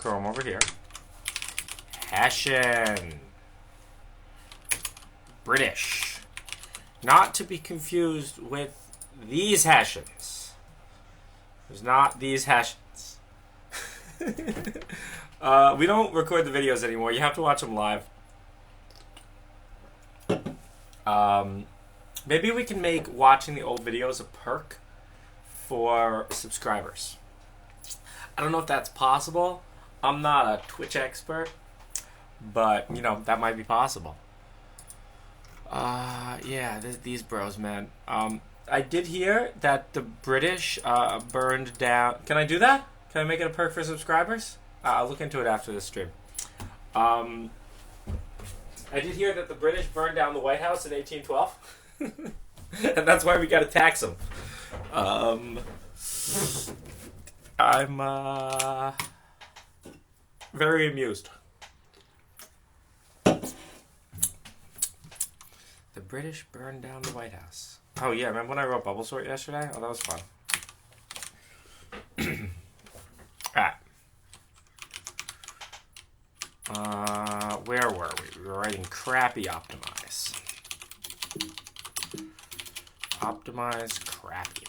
Chrome over here. Hessian. British. Not to be confused with these Hessians. There's not these Hessians. We don't record the videos anymore. You have to watch them live. Maybe we can make watching the old videos a perk for subscribers. I don't know if that's possible. I'm not a Twitch expert, but, you know, that might be possible. Yeah, these bros, man. I did hear that the British burned down... Can I do that? Can I make it a perk for subscribers? I'll look into it after this stream. I did hear that the British burned down the White House in 1812. And that's why we gotta tax them. I'm very amused. The British burned down the White House. Oh yeah, remember when I wrote Bubble Sort yesterday? Oh, that was fun. Alright. Where were we? We were writing crappy optimize. Optimize crappy.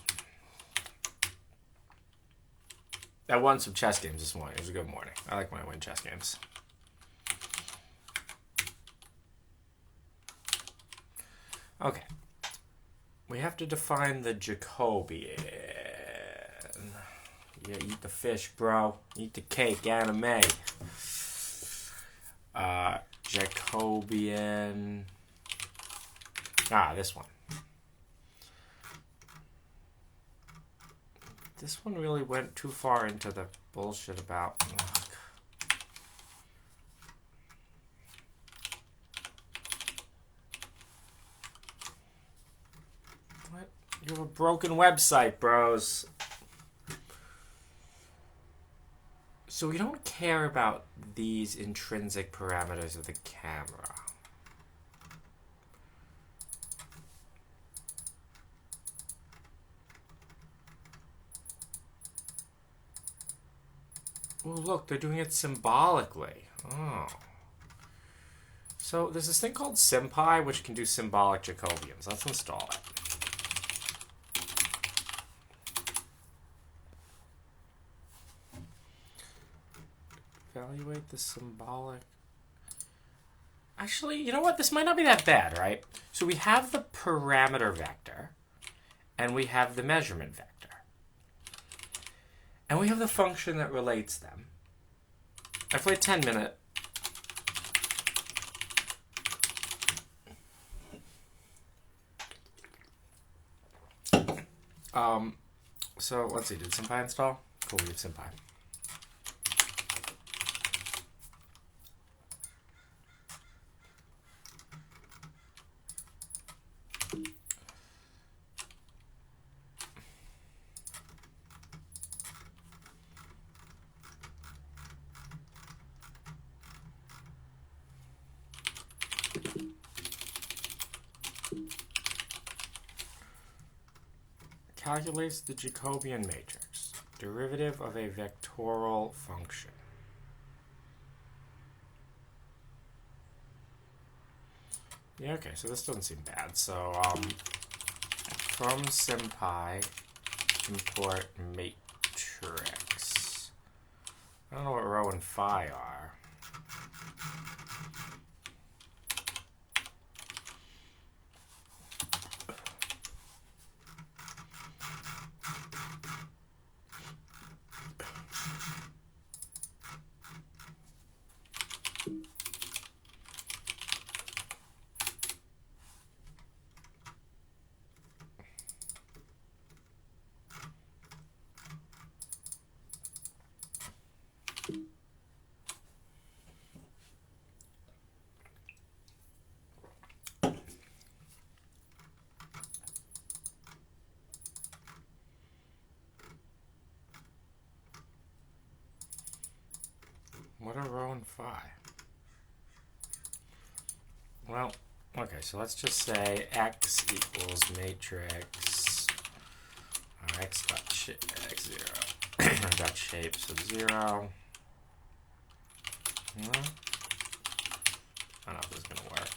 I won some chess games this morning. It was a good morning. I like when I win chess games. Okay. We have to define the jacobian. Yeah, eat the fish, bro. Eat the cake, anime. Jacobian. This one. This one really went too far into the bullshit about... What? You have a broken website, bros. So we don't care about these intrinsic parameters of the camera. Oh, look, they're doing it symbolically. Oh. So there's this thing called SymPy, which can do symbolic jacobians. Let's install it. Evaluate the symbolic. Actually, you know what? This might not be that bad, right? So we have the parameter vector, and we have the measurement vector. And we have the function that relates them. I played 10-minute. So let's see, did SymPy install? Cool, we have SymPy. Calculates the Jacobian matrix, derivative of a vectorial function. Yeah, okay, so this doesn't seem bad. So, from SymPy, import matrix. I don't know what rho and phi are. What are rho and phi? Well, okay, so let's just say x equals matrix x dot shape x 0 dot shape, so 0 I don't know if this is going to work.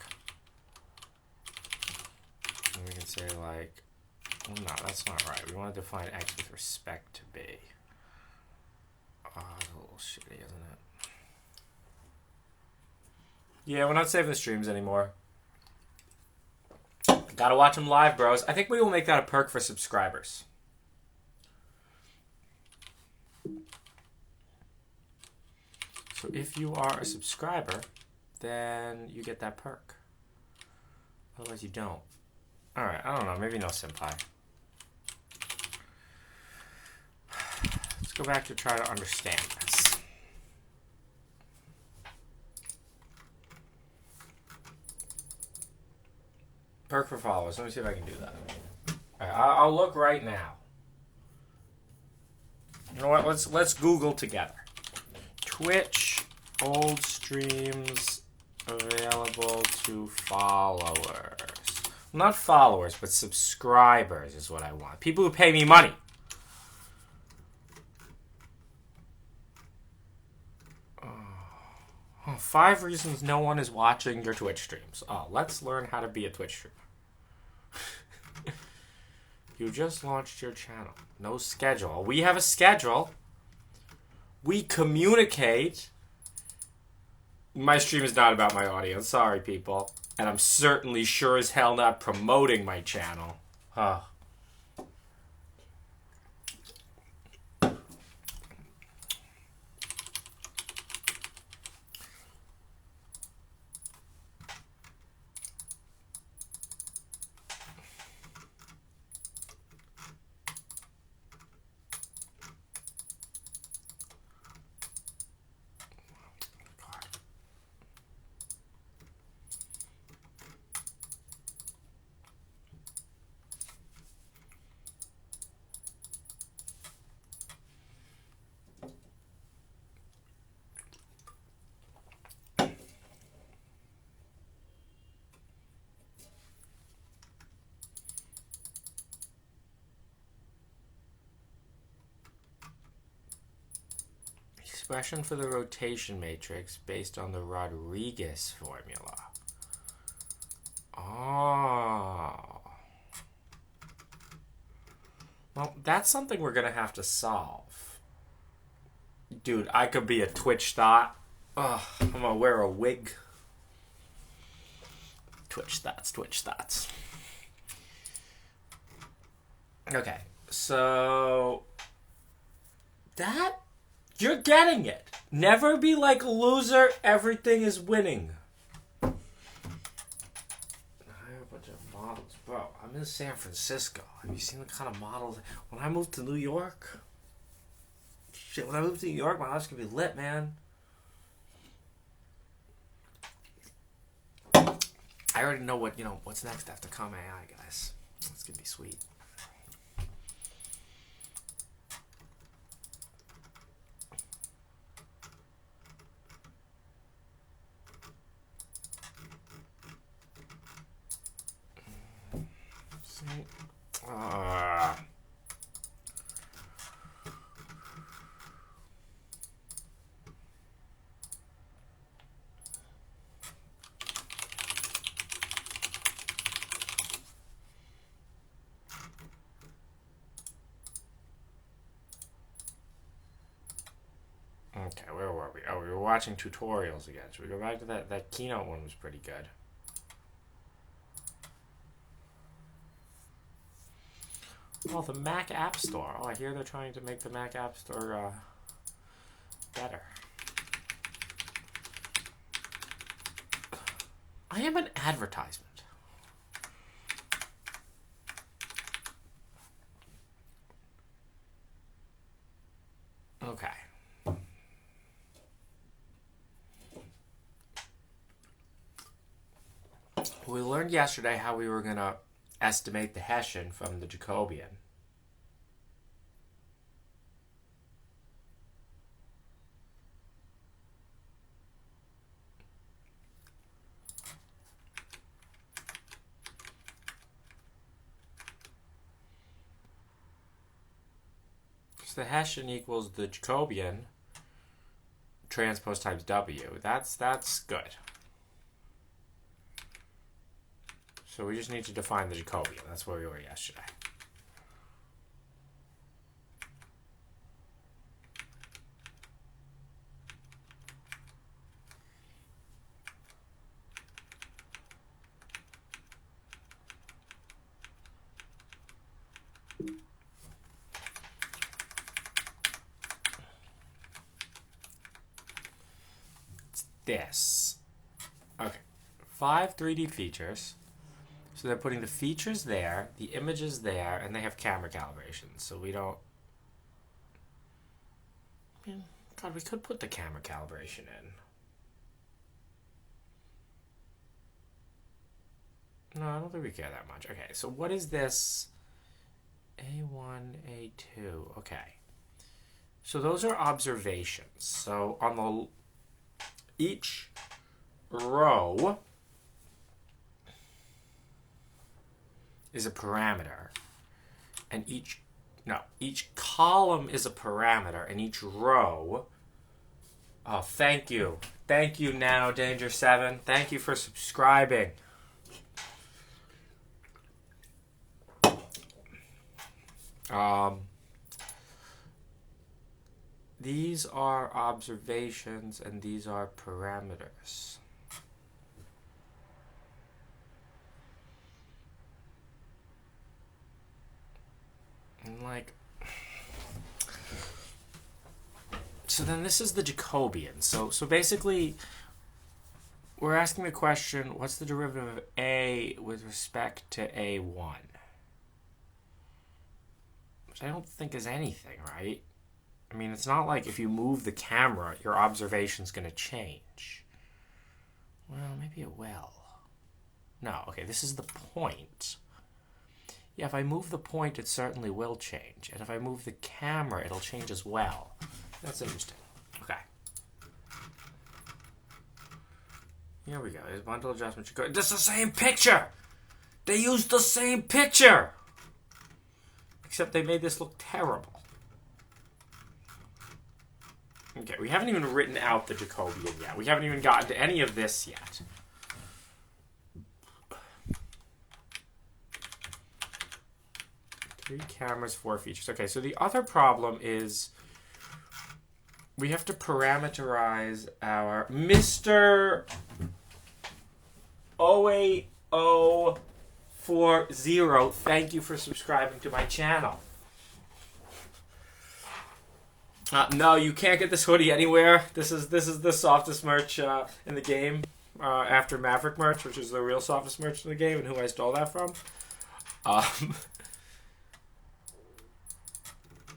And we can say like, well, no, that's not right. We want to define x with respect to b. Oh, it's a little shitty, isn't it? Yeah, we're not saving the streams anymore. Gotta watch them live, bros. I think we will make that a perk for subscribers. So if you are a subscriber, then you get that perk. Otherwise you don't. Alright, I don't know. Maybe no senpai. Let's go back to try to understand this. Perk for followers. Let me see if I can do that. Alright, I'll look right now. You know what? Let's Google together. Twitch old streams available to followers. Not followers, but subscribers is what I want. People who pay me money. Oh, 5 reasons no one is watching your Twitch streams. Oh, let's learn how to be a Twitch streamer. You just launched your channel. No schedule. We have a schedule. We communicate. My stream is not about my audience. Sorry, people. And I'm certainly sure as hell not promoting my channel. Huh. Expression for the rotation matrix based on the Rodriguez formula. Oh. Well, that's something we're going to have to solve. Dude, I could be a Twitch thought. Ugh, I'm going to wear a wig. Twitch thoughts, Twitch thoughts. Okay, so that... You're getting it. Never be like a loser. Everything is winning. I have a bunch of models. Bro, I'm in San Francisco. Have you seen the kind of models? When I moved to New York... Shit, when I moved to New York, my life's gonna be lit, man. I already know what, what's next after comma.ai, guys. It's gonna be sweet. Okay, where were we? Oh, we were watching tutorials again. Should we go back to that? That keynote one was pretty good. Oh, the Mac App Store. Oh, I hear they're trying to make the Mac App Store better. I am an advertisement. Okay. We learned yesterday how we were going to estimate the Hessian from the Jacobian. So the Hessian equals the Jacobian transpose times W. That's good. So we just need to define the Jacobian. That's where we were yesterday. It's this. Okay. 5 3D features. So they're putting the features there, the images there, and they have camera calibration. So we don't... I mean, God, we could put the camera calibration in. No, I don't think we care that much. Okay, so what is this? A1, A2. Okay. So those are observations. So on the... each row is a parameter, and each column is a parameter, and each row, oh, thank you Nano Danger 7, thank you for subscribing. These are observations and these are parameters. And like, so then this is the Jacobian. So basically, we're asking the question, what's the derivative of A with respect to A1? Which I don't think is anything, right? I mean, it's not like if you move the camera, your observation's going to change. Well, maybe it will. No, okay, this is the point. Yeah, if I move the point, it certainly will change. And if I move the camera, it'll change as well. That's interesting. Okay. Here we go. There's bundle adjustment. This is the same picture! They used the same picture! Except they made this look terrible. Okay, we haven't even written out the Jacobian yet. We haven't even gotten to any of this yet. Three cameras, 4 features. Okay, so the other problem is we have to parameterize our Mr. 08040. Thank you for subscribing to my channel. No, you can't get this hoodie anywhere. This is the softest merch in the game after Maverick merch, which is the real softest merch in the game, and who I stole that from.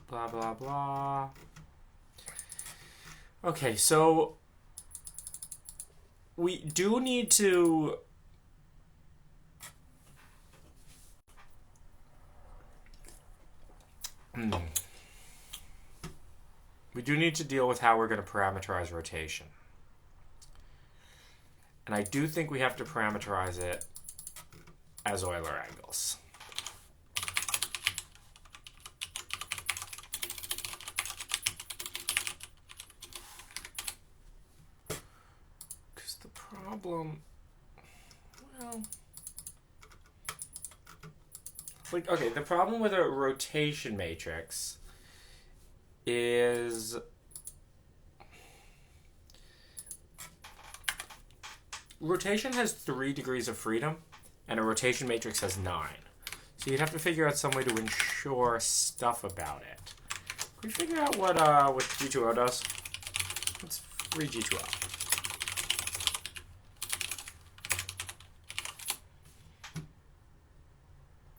Blah, blah, blah. Okay, so we do need to... We do need to deal with how we're going to parameterize rotation. And I do think we have to parameterize it as Euler angles. Because the problem, well, like, okay, the problem with a rotation matrix is rotation has 3 degrees of freedom and a rotation matrix has 9. So you'd have to figure out some way to ensure stuff about it. Can we figure out what G2O does? Let's read G2O.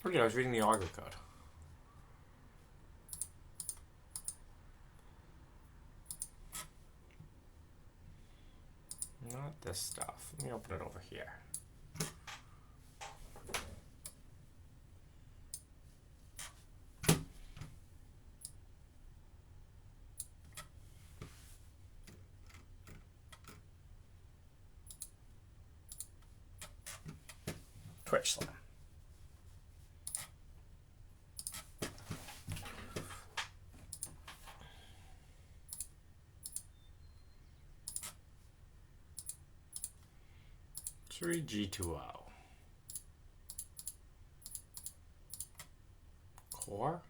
Okay, I was reading the auger code. Not this stuff. Let me open it over here. twitchslam. Let's read G2O. Core.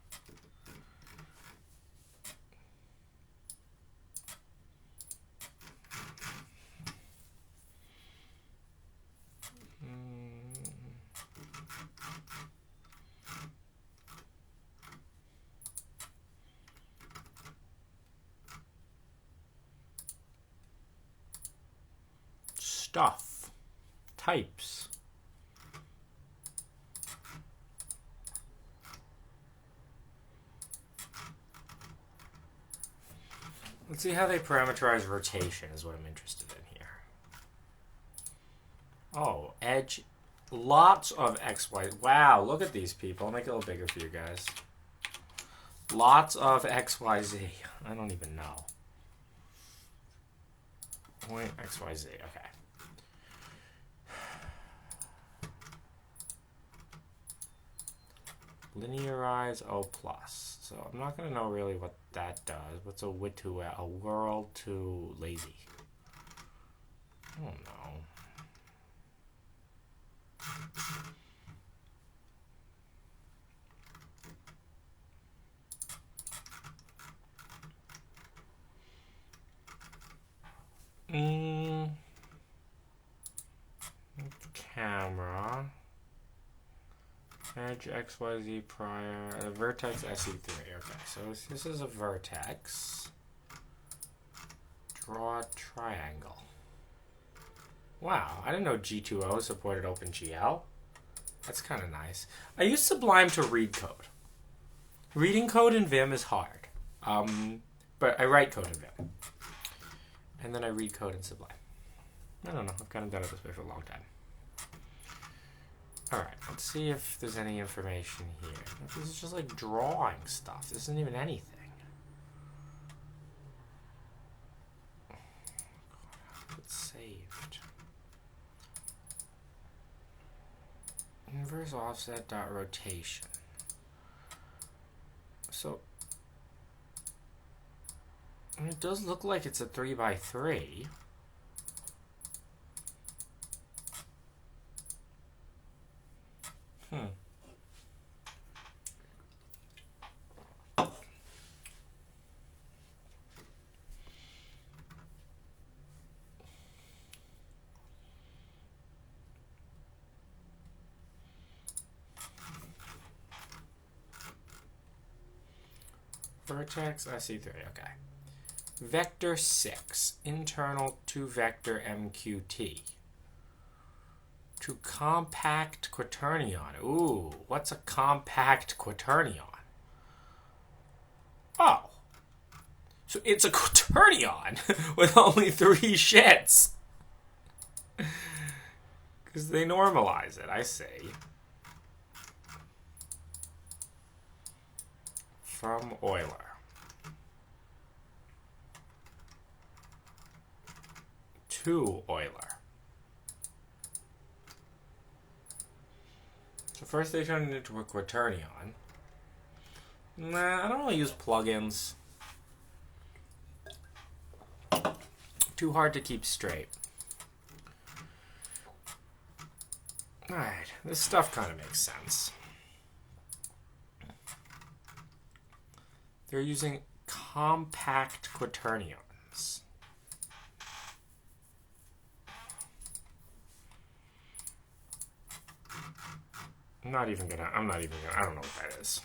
Stuff. Types. Let's see how they parameterize rotation is what I'm interested in here. Oh, edge. Lots of XY. Wow, look at these people. I'll make it a little bigger for you guys. Lots of XYZ. I don't even know. Point XYZ. Okay. Linearize O plus. So I'm not going to know really what that does. What's a wit to a world to lazy? I don't know. Camera. Edge XYZ prior. Vertex SE3. Okay, so this is a vertex. Draw a triangle. Wow, I didn't know G2O supported OpenGL. That's kind of nice. I use Sublime to read code. Reading code in Vim is hard. But I write code in Vim. And then I read code in Sublime. I don't know. I've kind of done it this way for a long time. Alright, let's see if there's any information here. This is just like drawing stuff. This isn't even anything. It's saved. Inverse offset dot rotation. So it does look like it's a 3x3. Vertex SE3, okay. Vector 6, internal to vector MQT. To compact quaternion. Ooh, what's a compact quaternion? Oh. So it's a quaternion with only 3 shits. Because they normalize it, I see. From Euler. To Euler. So first they turned it into a quaternion. Nah, I don't really use plugins. Too hard to keep straight. Alright, this stuff kind of makes sense. They're using compact quaternions. I'm not even gonna, I don't know what that is.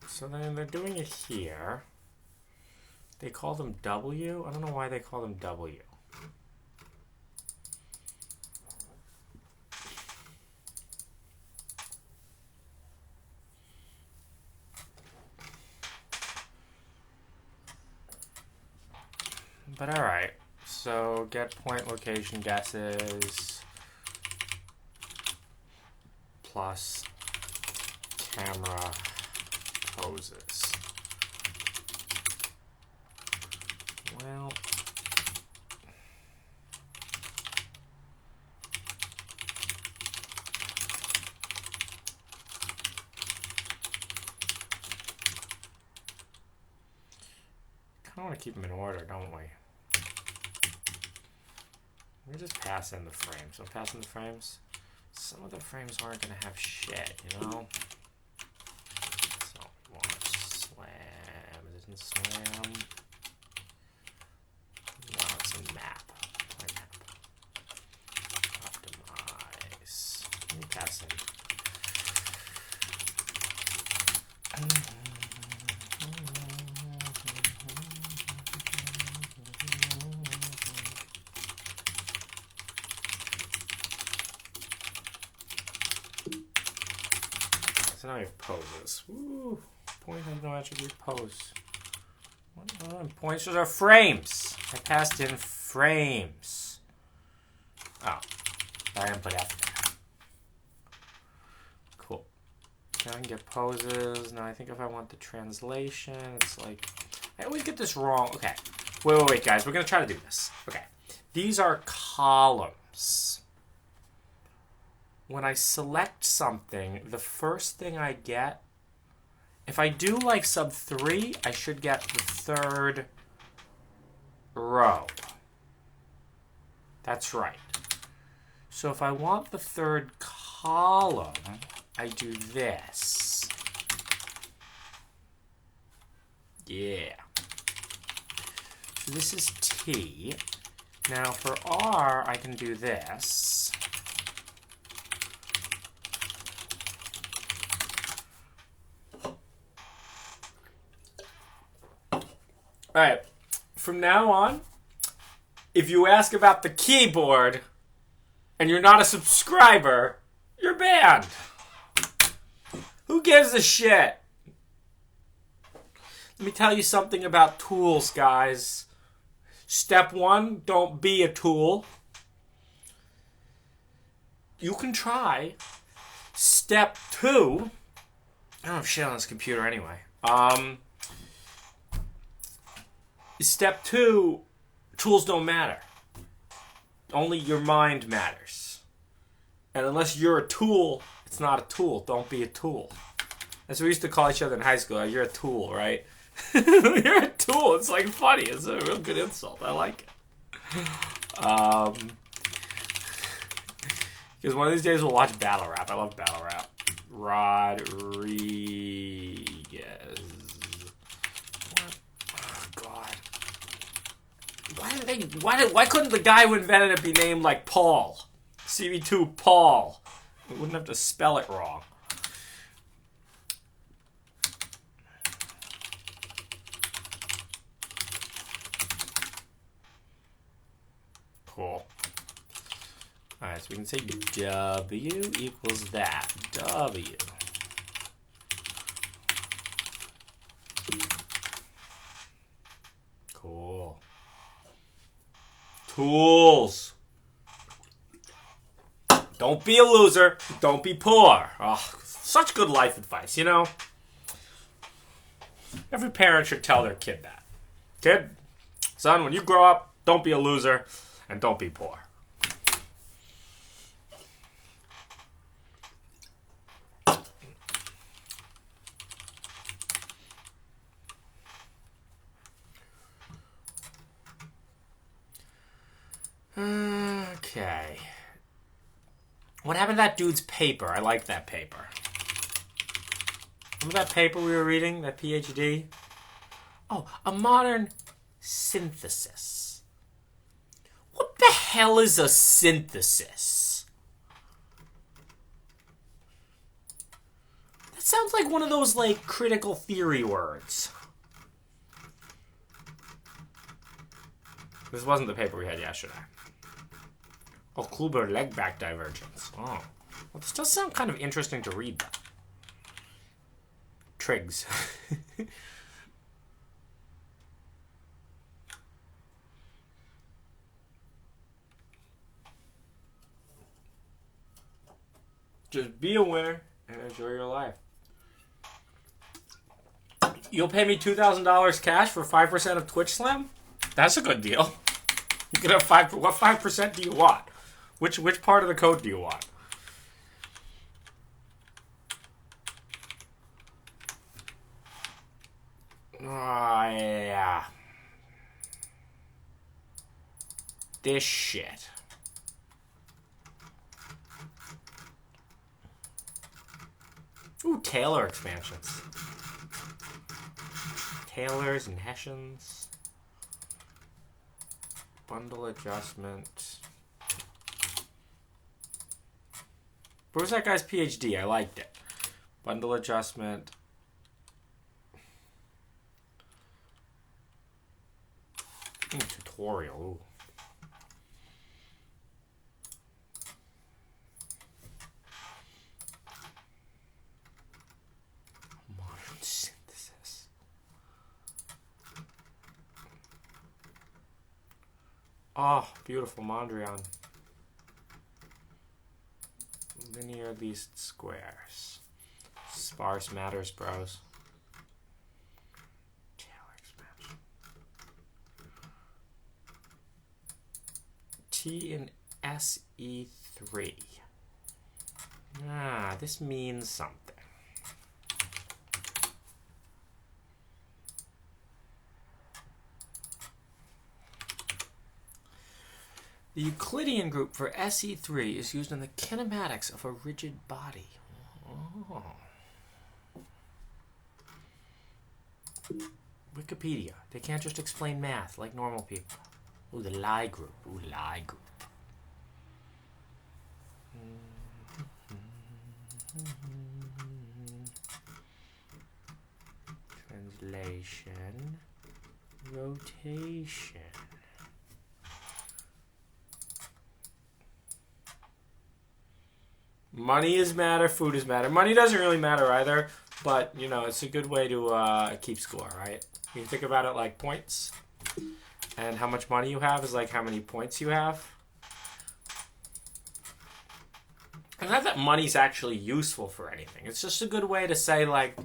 So then they're doing it here. They call them W. I don't know why they call them W. But alright, so get point location guesses plus camera poses. Well, I want to keep them in order, don't we? We just pass in the frames. So pass in the frames. Some of the frames aren't going to have shit, you know? So watch slam. Is it in slam? No, it's in map. Play map. Optimize. Let me pass in. So now we have poses. Woo! Point has no attribute pose. What? Points are frames. I passed in frames. Oh, I didn't put F there. Cool. Now I can get poses. Now I think if I want the translation, it's like I always get this wrong. Okay. Wait, guys. We're gonna try to do this. Okay. These are columns. When I select something, the first thing I get, if I do like sub 3, I should get the third row. That's right. So if I want the third column, I do this. Yeah. So this is T. Now for R, I can do this. All right, from now on, if you ask about the keyboard and you're not a subscriber, you're banned. Who gives a shit? Let me tell you something about tools, guys. Step 1, don't be a tool. You can try. Step 2, I don't have shit on this computer anyway. Step 2, tools don't matter. Only your mind matters. And unless you're a tool, it's not a tool. Don't be a tool. That's what we used to call each other in high school. You're a tool, right? You're a tool. It's like funny. It's a real good insult. I like it. Because one of these days we'll watch battle rap. I love battle rap. Rodriguez. Why couldn't the guy who invented it be named like Paul? CV2 Paul. We wouldn't have to spell it wrong. Cool. Alright, so we can say W equals that. W. Cool. Tools. Don't be a loser. Don't be poor. Oh, such good life advice, you know? Every parent should tell their kid that. Kid, son, when you grow up, don't be a loser and don't be poor. Okay. What happened to that dude's paper? I like that paper. Remember that paper we were reading? That PhD? Oh, a modern synthesis. What the hell is a synthesis? That sounds like one of those, like, critical theory words. This wasn't the paper we had yesterday. Oh, Kluber leg back divergence. Oh. Well, this does sound kind of interesting to read, though. Trigs. Just be aware and enjoy your life. You'll pay me $2,000 cash for 5% of twitchslam? That's a good deal. You can have 5%. What 5% do you want? Which part of the code do you want? Yeah. this shit. Ooh, Taylor expansions. Taylors and Hessians. Bundle adjustment. Where was that guy's PhD? I liked it. Bundle adjustment. Tutorial. Ooh. Modern synthesis. Oh, beautiful Mondrian. Linear least squares. Sparse matters, bros. Taylor expansion. T in SE3. Ah, this means something. The Euclidean group for SE3 is used in the kinematics of a rigid body. Oh. Wikipedia. They can't just explain math like normal people. Ooh, the Lie group. Ooh, Lie group. Translation. Rotation. Money is matter, food is matter. Money doesn't really matter either, but, you know, it's a good way to keep score, right? You think about it like points, and how much money you have is like how many points you have. And not that money's actually useful for anything. It's just a good way to say, like,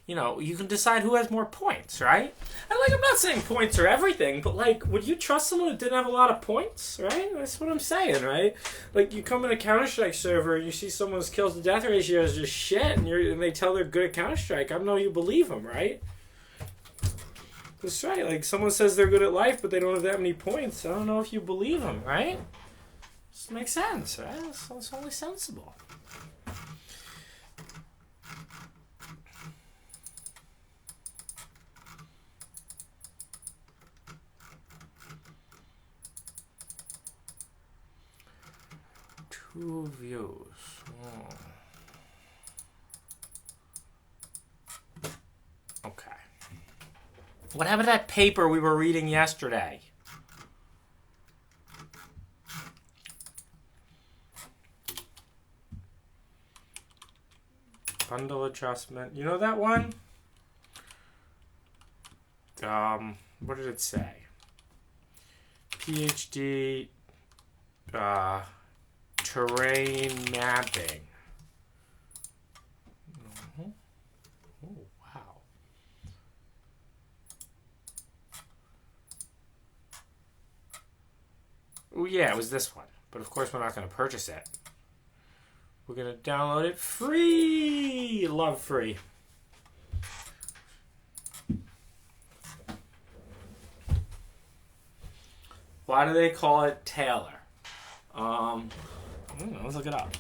you know, you can decide who has more points, right? And, like, I'm not saying points are everything, but, like, would you trust someone who didn't have a lot of points, right? That's what I'm saying, right? Like, you come in a Counter-Strike server and you see someone's kills to death ratio is just shit, and they tell they're good at Counter-Strike. I don't know you believe them, right? That's right. Like, someone says they're good at life, but they don't have that many points. I don't know if you believe them, right? This makes sense, right? It's only sensible. Two views. Oh. Okay. What happened to that paper we were reading yesterday? Bundle adjustment. You know that one? What did it say? PhD, terrain mapping. Oh, wow. Oh, yeah, it was this one. But of course, we're not going to purchase it. We're going to download it free. Love free. Why do they call it Taylor? I don't know. Let's look it up.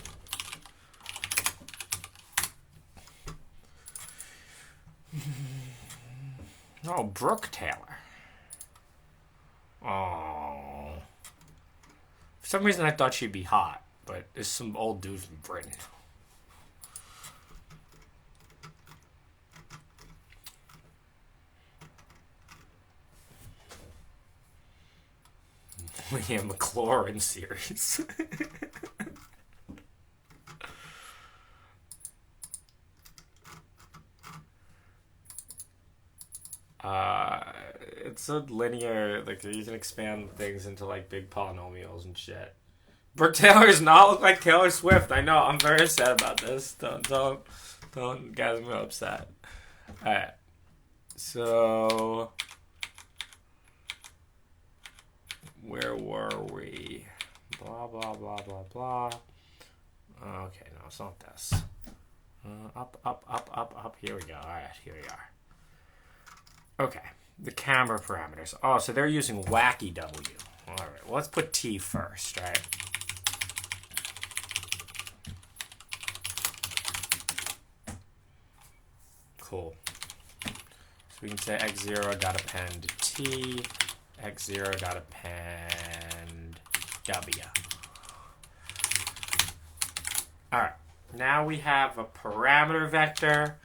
Oh, Brooke Taylor. Oh. For some reason, I thought she'd be hot, but it's some old dude from Britain. William McLaurin series. It's a linear, like, you can expand things into, like, big polynomials and shit. Brooke Taylor does not look like Taylor Swift. I know, I'm very upset about this. Don't get me upset. Alright. So, where were we? Blah, blah, blah, blah, blah. Okay, no, it's not this. Up. Here we go. Alright, here we are. Okay, the camera parameters. Oh, so they're using wacky W. All right, well, let's put T first, right? Cool. So we can say x0.append T, x0.append W. All right, now we have a parameter vector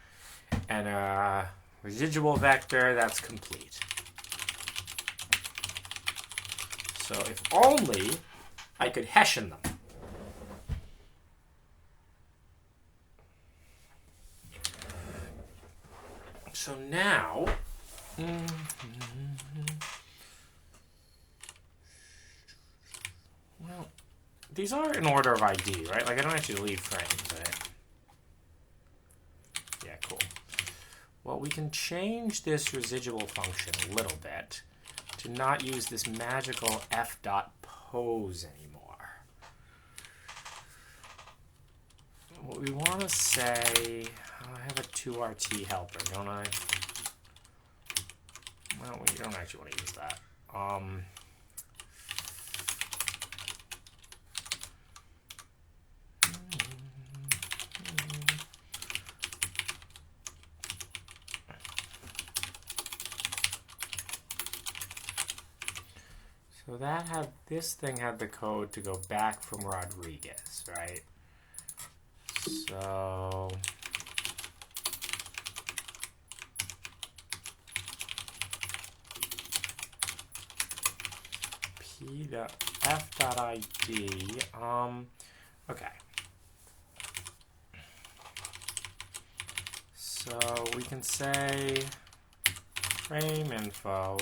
and a residual vector that's complete. So if only I could Hessian them. So now, well, these are in order of ID, right? Like I don't actually leave frames, right? Yeah, cool. Well, we can change this residual function a little bit to not use this magical f.pose anymore. What we want to say, I have a 2RT helper, don't I? Well, we don't actually want to use that. So that had, this thing had the code to go back from Rodriguez, right? So p.f.id, okay. So we can say frame info,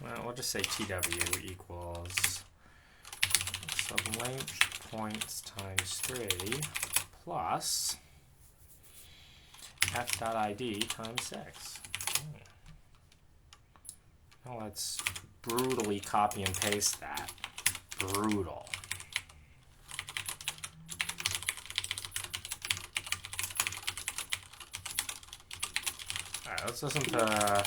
well, we'll just say TW equals sublength points times 3 plus f.id times 6. Now let's brutally copy and paste that. Brutal. All right, let's listen to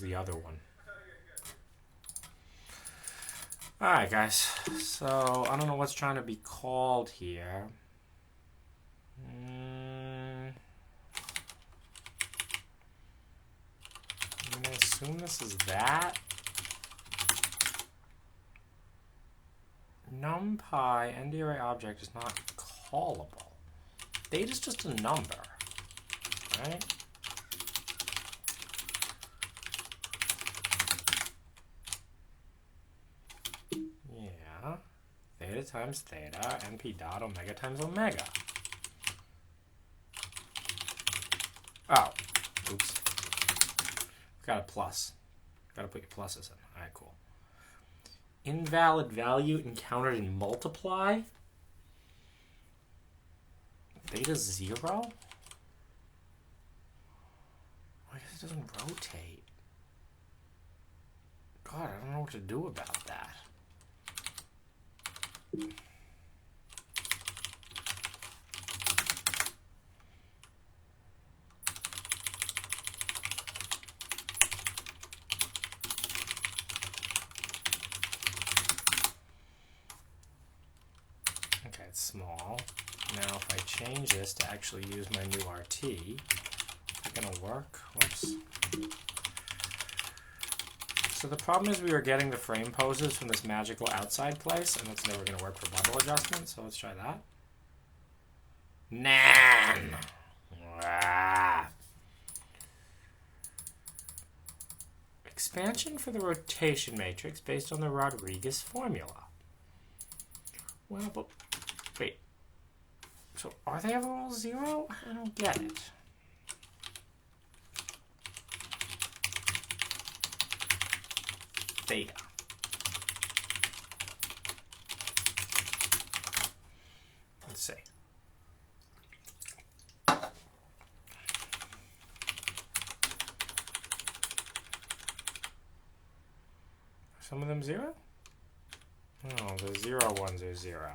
the other one. Alright, guys. So, I don't know what's trying to be called here. I'm going to assume this is that. NumPy ND-array object is not callable. Data is just a number, right? Yeah. Theta times theta, np dot omega times omega. Oh, oops. Got a plus. Got to put your pluses in. All right, cool. Invalid value encountered in multiply. Theta 0? Well, I guess it doesn't rotate. God, I don't know what to do about that. Okay, it's small. Now if I change this to actually use my new RT, is it gonna work? Whoops. So the problem is we were getting the frame poses from this magical outside place, and that's never gonna work for bundle adjustment, so let's try that. Nan! Ah. Expansion for the rotation matrix based on the Rodriguez formula. Well, but wait. So are they ever all 0? I don't get it. Theta. Let's see. Some of them 0? Oh, the 0 ones are 0.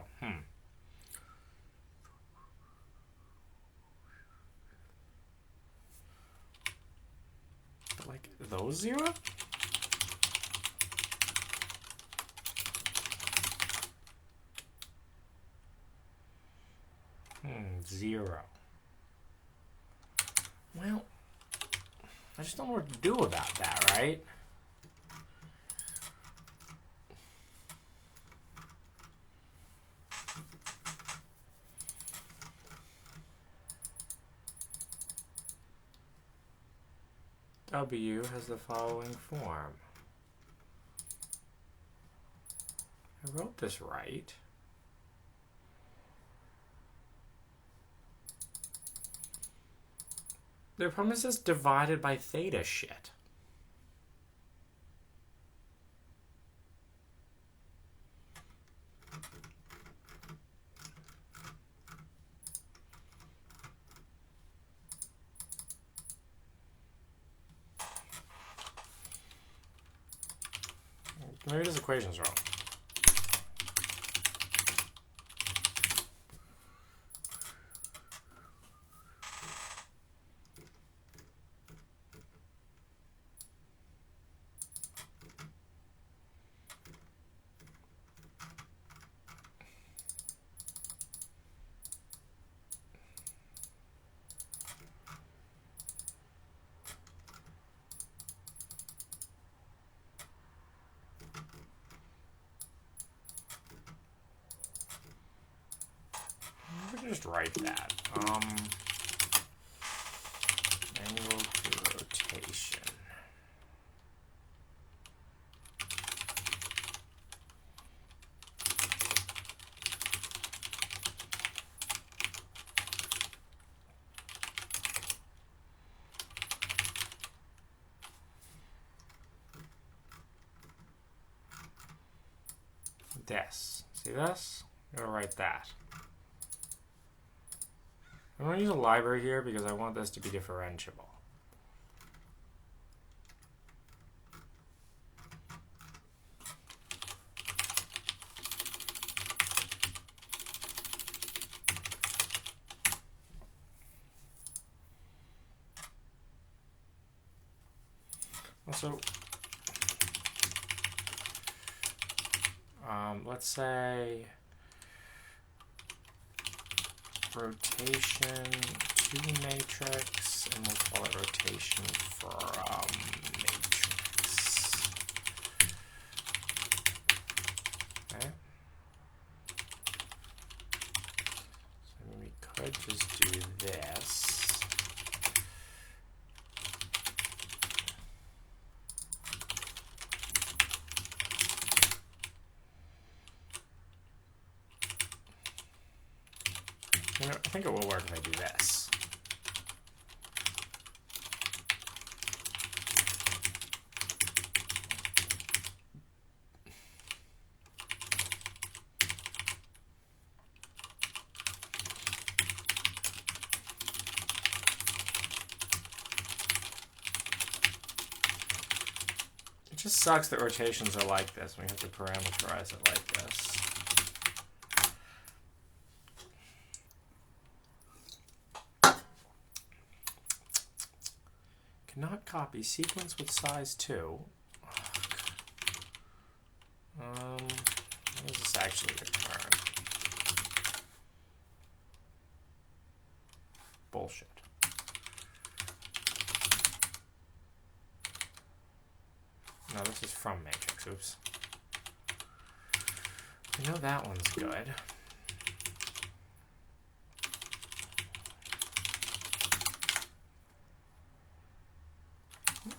But like those 0? 0. Well, I just don't know what to do about that, right? W has the following form. I wrote this right. The problem is this divided by theta shit. Maybe this equation's wrong. Just write that. Angle to rotation. This. See this? I'm gonna write that. I'm going to use a library here because I want this to be differentiable. So let's say rotation to matrix, and we'll call it rotation from matrix. Okay. So we could just do this. You know, I think it will work if I do this. It just sucks that rotations are like this. We have to parameterize it like this. Cannot copy sequence with size 2. What does this actually return? Bullshit. No, this is from matrix. Oops. I know that one's good.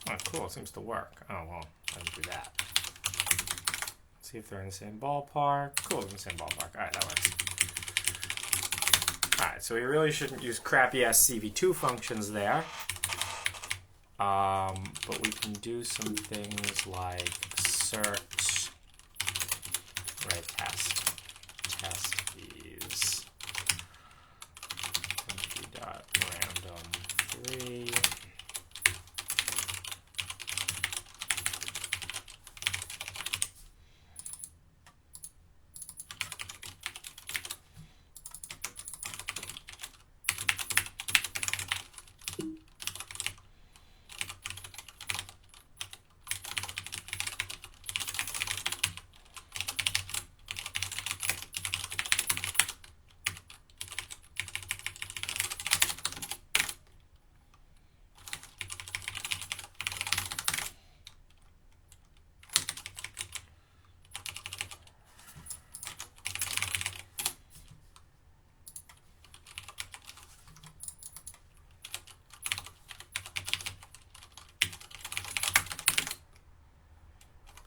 Oh, cool. It seems to work. Oh, well, I didn't do that. Let's see if they're in the same ballpark. Cool, they're in the same ballpark. All right, that works. All right, so we really shouldn't use crappy-ass CV2 functions there. But we can do some things like assert, right, test these, random3.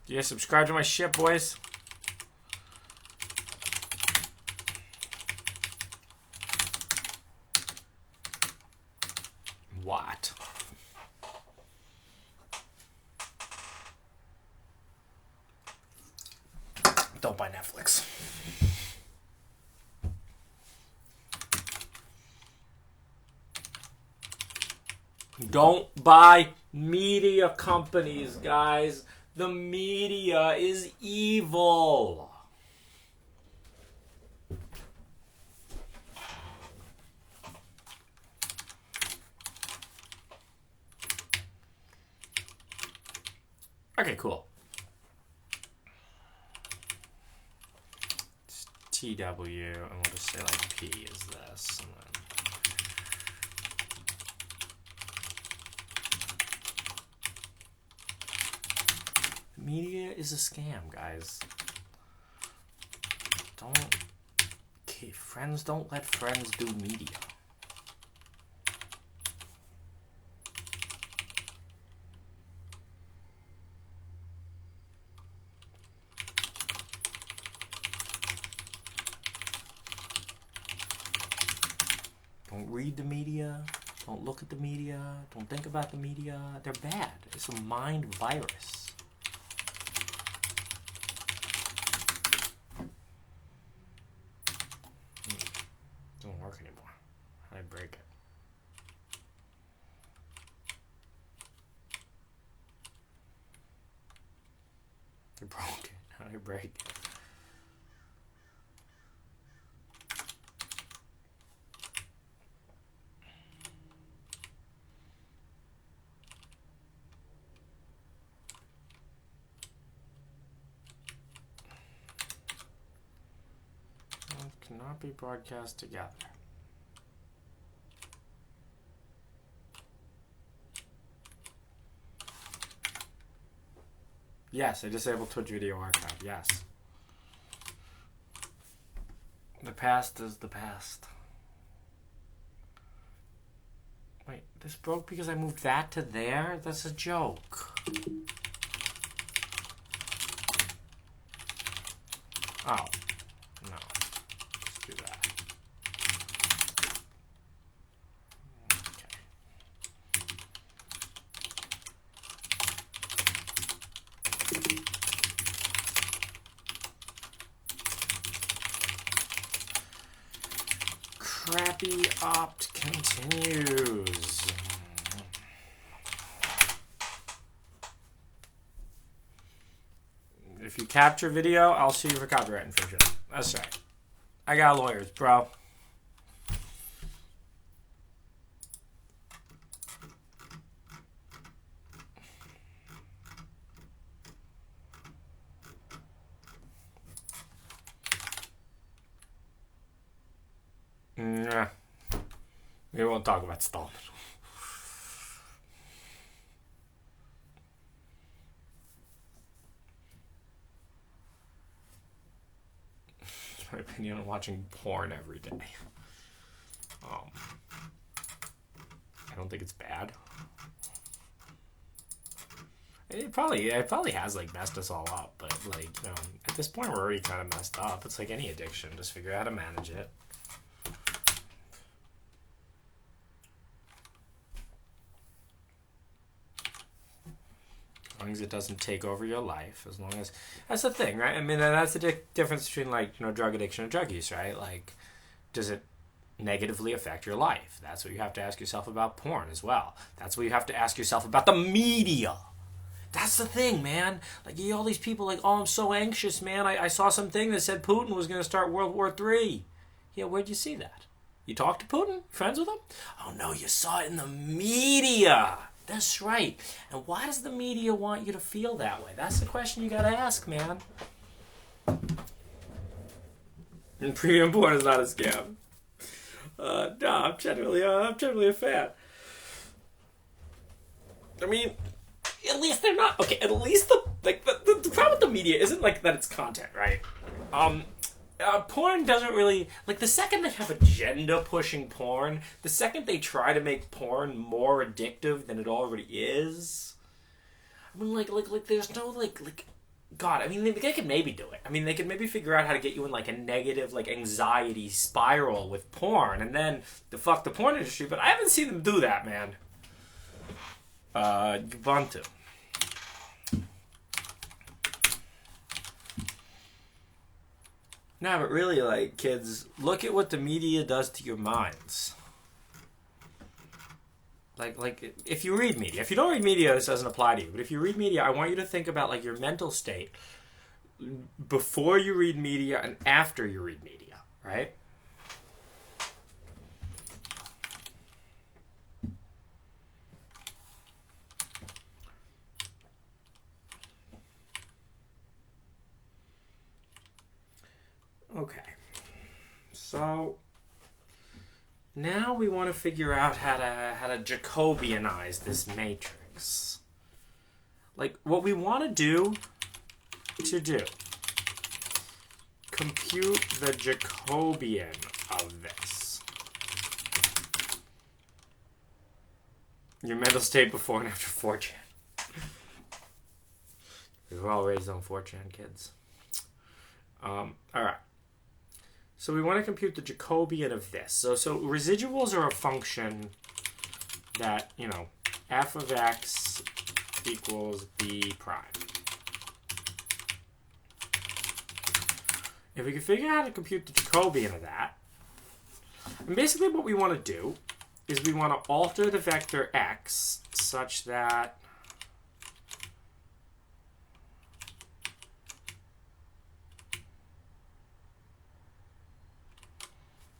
Do you guys subscribe to my shit, boys? What? Don't buy Netflix. Don't buy media companies, guys. The media is evil. Okay, cool. It's TW, and we'll just say like P is this. And then media is a scam, guys. Friends don't let friends do media. Don't read the media. Don't look at the media. Don't think about the media. They're bad. It's a mind virus. Doesn't work anymore. How do I break it? I broke it. How do I break it? cannot be broadcast together. Yes, I disabled Twitch Video Archive, yes. The past is the past. Wait, this broke because I moved that to there? That's a joke. Oh, no. Let's do that. Okay. Crappy opt continues. If you capture video, I'll sue you for copyright infringement. That's right. I got lawyers, bro. Nah. We won't talk about Stalin. My opinion on watching porn every day. I don't think it's bad. It probably has like messed us all up, but like, you know, at this point we're already kind of messed up. It's like any addiction, just figure out how to manage it. As long as it doesn't take over your life, as long as that's the thing, right? I mean, that's the difference between, like, you know, drug addiction and drug use, right? Like, does it negatively affect your life? That's what you have to ask yourself about porn as well. That's what you have to ask yourself about the media. That's the thing, man. Like, you hear all these people like, oh, I'm so anxious, man. I saw something that said Putin was going to start World War III. Yeah, where'd you see that? You talked to Putin? Friends with him? Oh, no, you saw it in the media. That's right. And why does the media want you to feel that way? That's the question you gotta ask, man. And premium porn is not a scam. No, I'm generally a fan. I mean, at least they're not okay. At least the problem with the media isn't like that it's content, right? Porn doesn't really, like, the second they have agenda pushing porn, the second they try to make porn more addictive than it already is, I mean, like there's no, like, God, I mean, they could maybe do it. I mean, they could maybe figure out how to get you in, like, a negative, like, anxiety spiral with porn, and then fuck the porn industry, but I haven't seen them do that, man. Ubuntu. No, but really, like, kids, look at what the media does to your minds. Like, if you read media, if you don't read media, this doesn't apply to you. But if you read media, I want you to think about, like, your mental state before you read media and after you read media, right? Okay, so now we want to figure out how to jacobianize this matrix. Like, what we want to do, compute the jacobian of this. Your mental state before and after Fortran. We were all raised on Fortran, kids. All right. So we want to compute the jacobian of this. So residuals are a function that, you know, f of x equals b prime. If we can figure out how to compute the jacobian of that, and basically what we want to do is we want to alter the vector x such that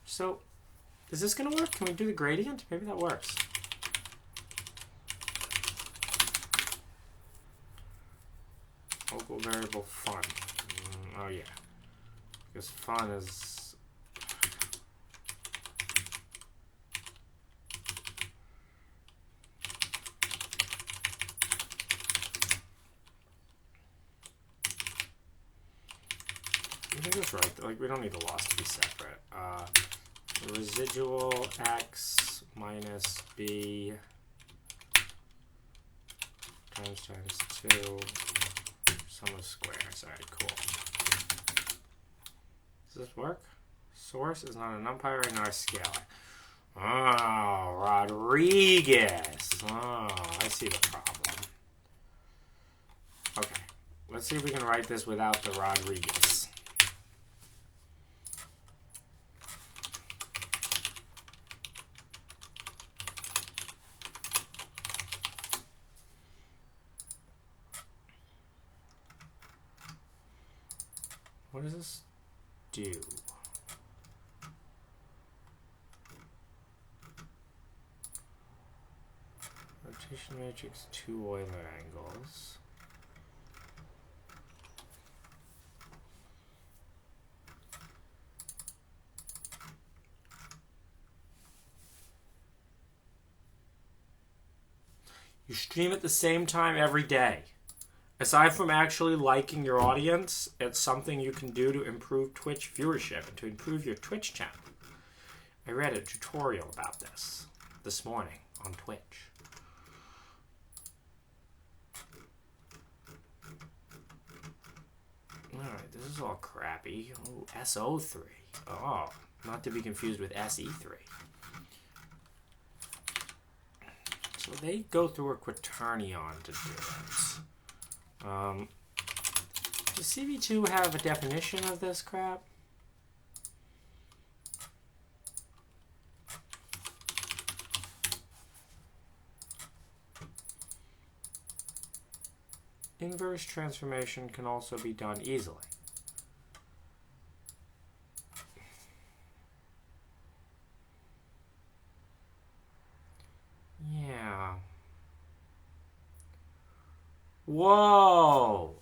so, is this going to work? Can we do the gradient? Maybe that works. Local variable fun. Oh, yeah. Because fun is let's write, like, we don't need the loss to be separate. Residual x minus b times 2 sum of squares. All right, cool. Does this work? Source is not a numpy or not a scalar. Oh, Rodriguez. Oh, I see the problem. Okay, let's see if we can write this without the Rodriguez. What does this do? Rotation matrix, 2 Euler angles. You stream at the same time every day. Aside from actually liking your audience, it's something you can do to improve Twitch viewership and to improve your Twitch channel. I read a tutorial about this morning on Twitch. Alright, this is all crappy. Oh, SO3. Oh, not to be confused with SE3. So they go through a quaternion to do it. Does CV2 have a definition of this crap? Inverse transformation can also be done easily. Yeah. Whoa!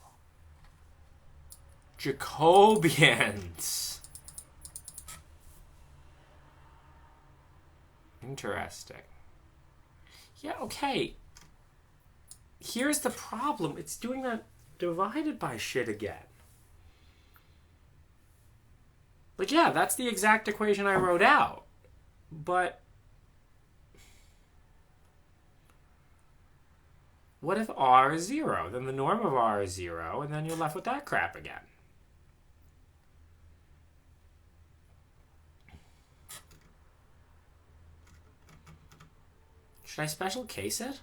Jacobians! Interesting. Yeah, okay. Here's the problem. It's doing that divided by shit again. Like, yeah, that's the exact equation I wrote out. But what if r is 0? Then the norm of r is 0, and then you're left with that crap again. Should I special case it?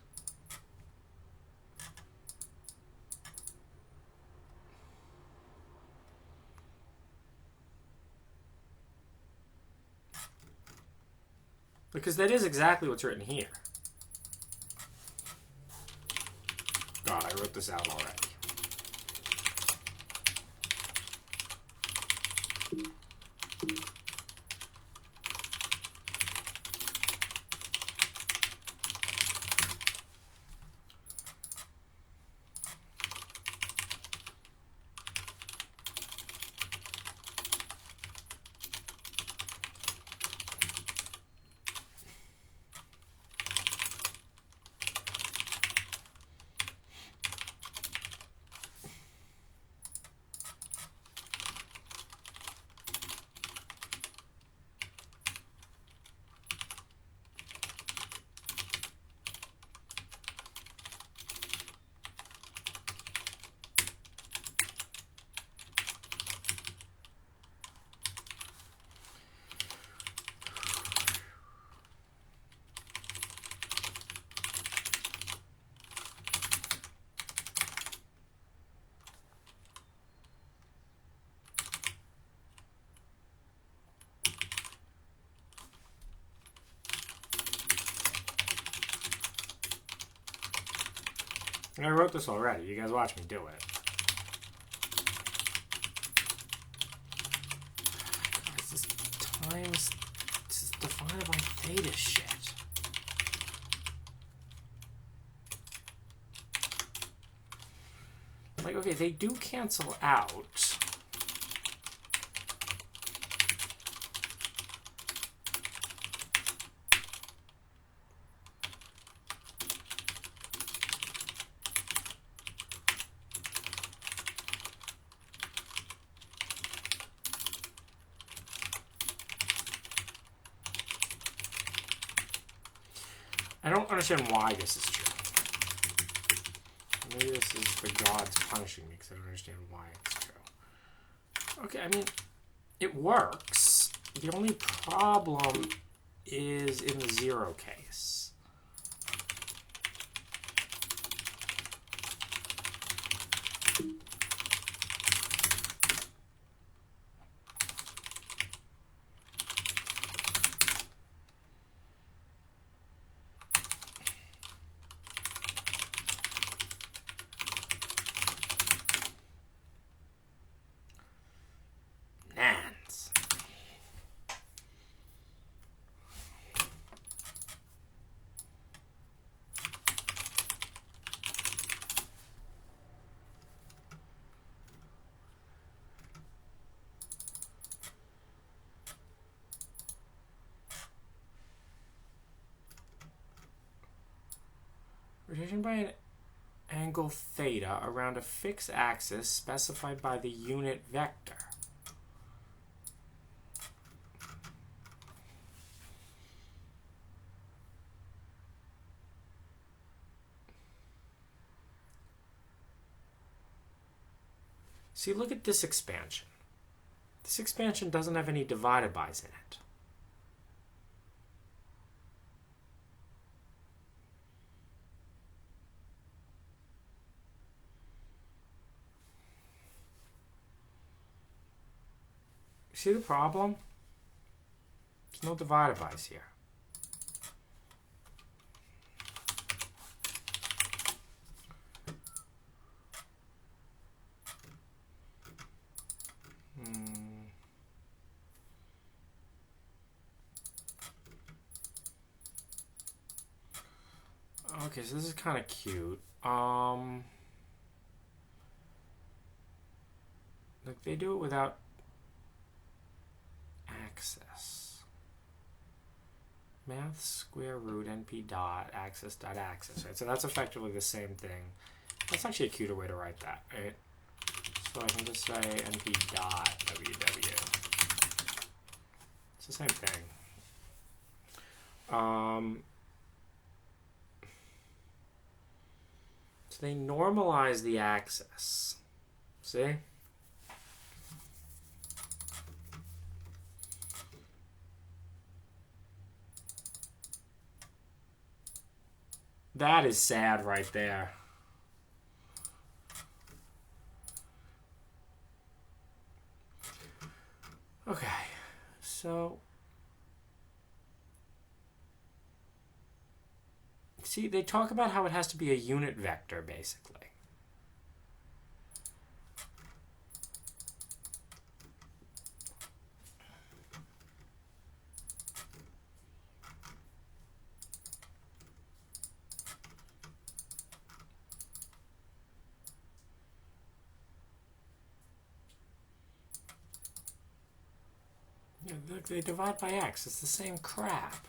Because that is exactly what's written here. God, I wrote this out already. I wrote this already. You guys watch me do it. This is times... This is divided by theta shit. Like, okay, they do cancel out. I don't understand why this is true. Maybe this is the gods punishing me because I don't understand why it's true. Okay, I mean, it works. The only problem is in the 0 case. Rotation by an angle theta around a fixed axis specified by the unit vector. See, look at this expansion. This expansion doesn't have any divided bys in it. See the problem? There's no divided bys here. Okay, so this is kind of cute. Like they do it without access. Math square root np dot access dot access, right? So that's effectively the same thing. That's actually a cuter way to write that, right? So I can just say np dot ww. It's the same thing. So they normalize the access. See? That is sad right there. Okay, so see, they talk about how it has to be a unit vector, basically. Yeah, look, they divide by x. It's the same crap.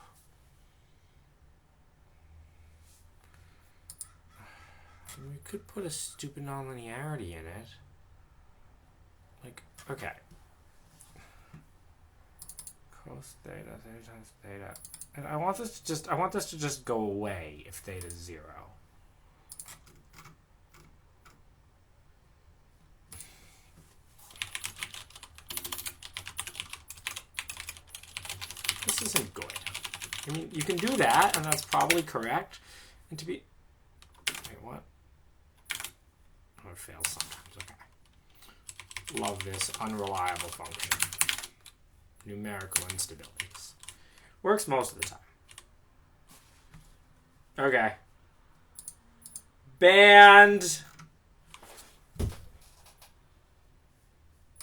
We could put a stupid nonlinearity in it. Like, okay. Cos theta, theta times theta. And I want this to just go away if theta is 0. This isn't good. I mean, you can do that, and that's probably correct. And to be... Wait, what? Oh, it fails sometimes. Okay. Love this unreliable function. Numerical instabilities. Works most of the time. Okay. Banned.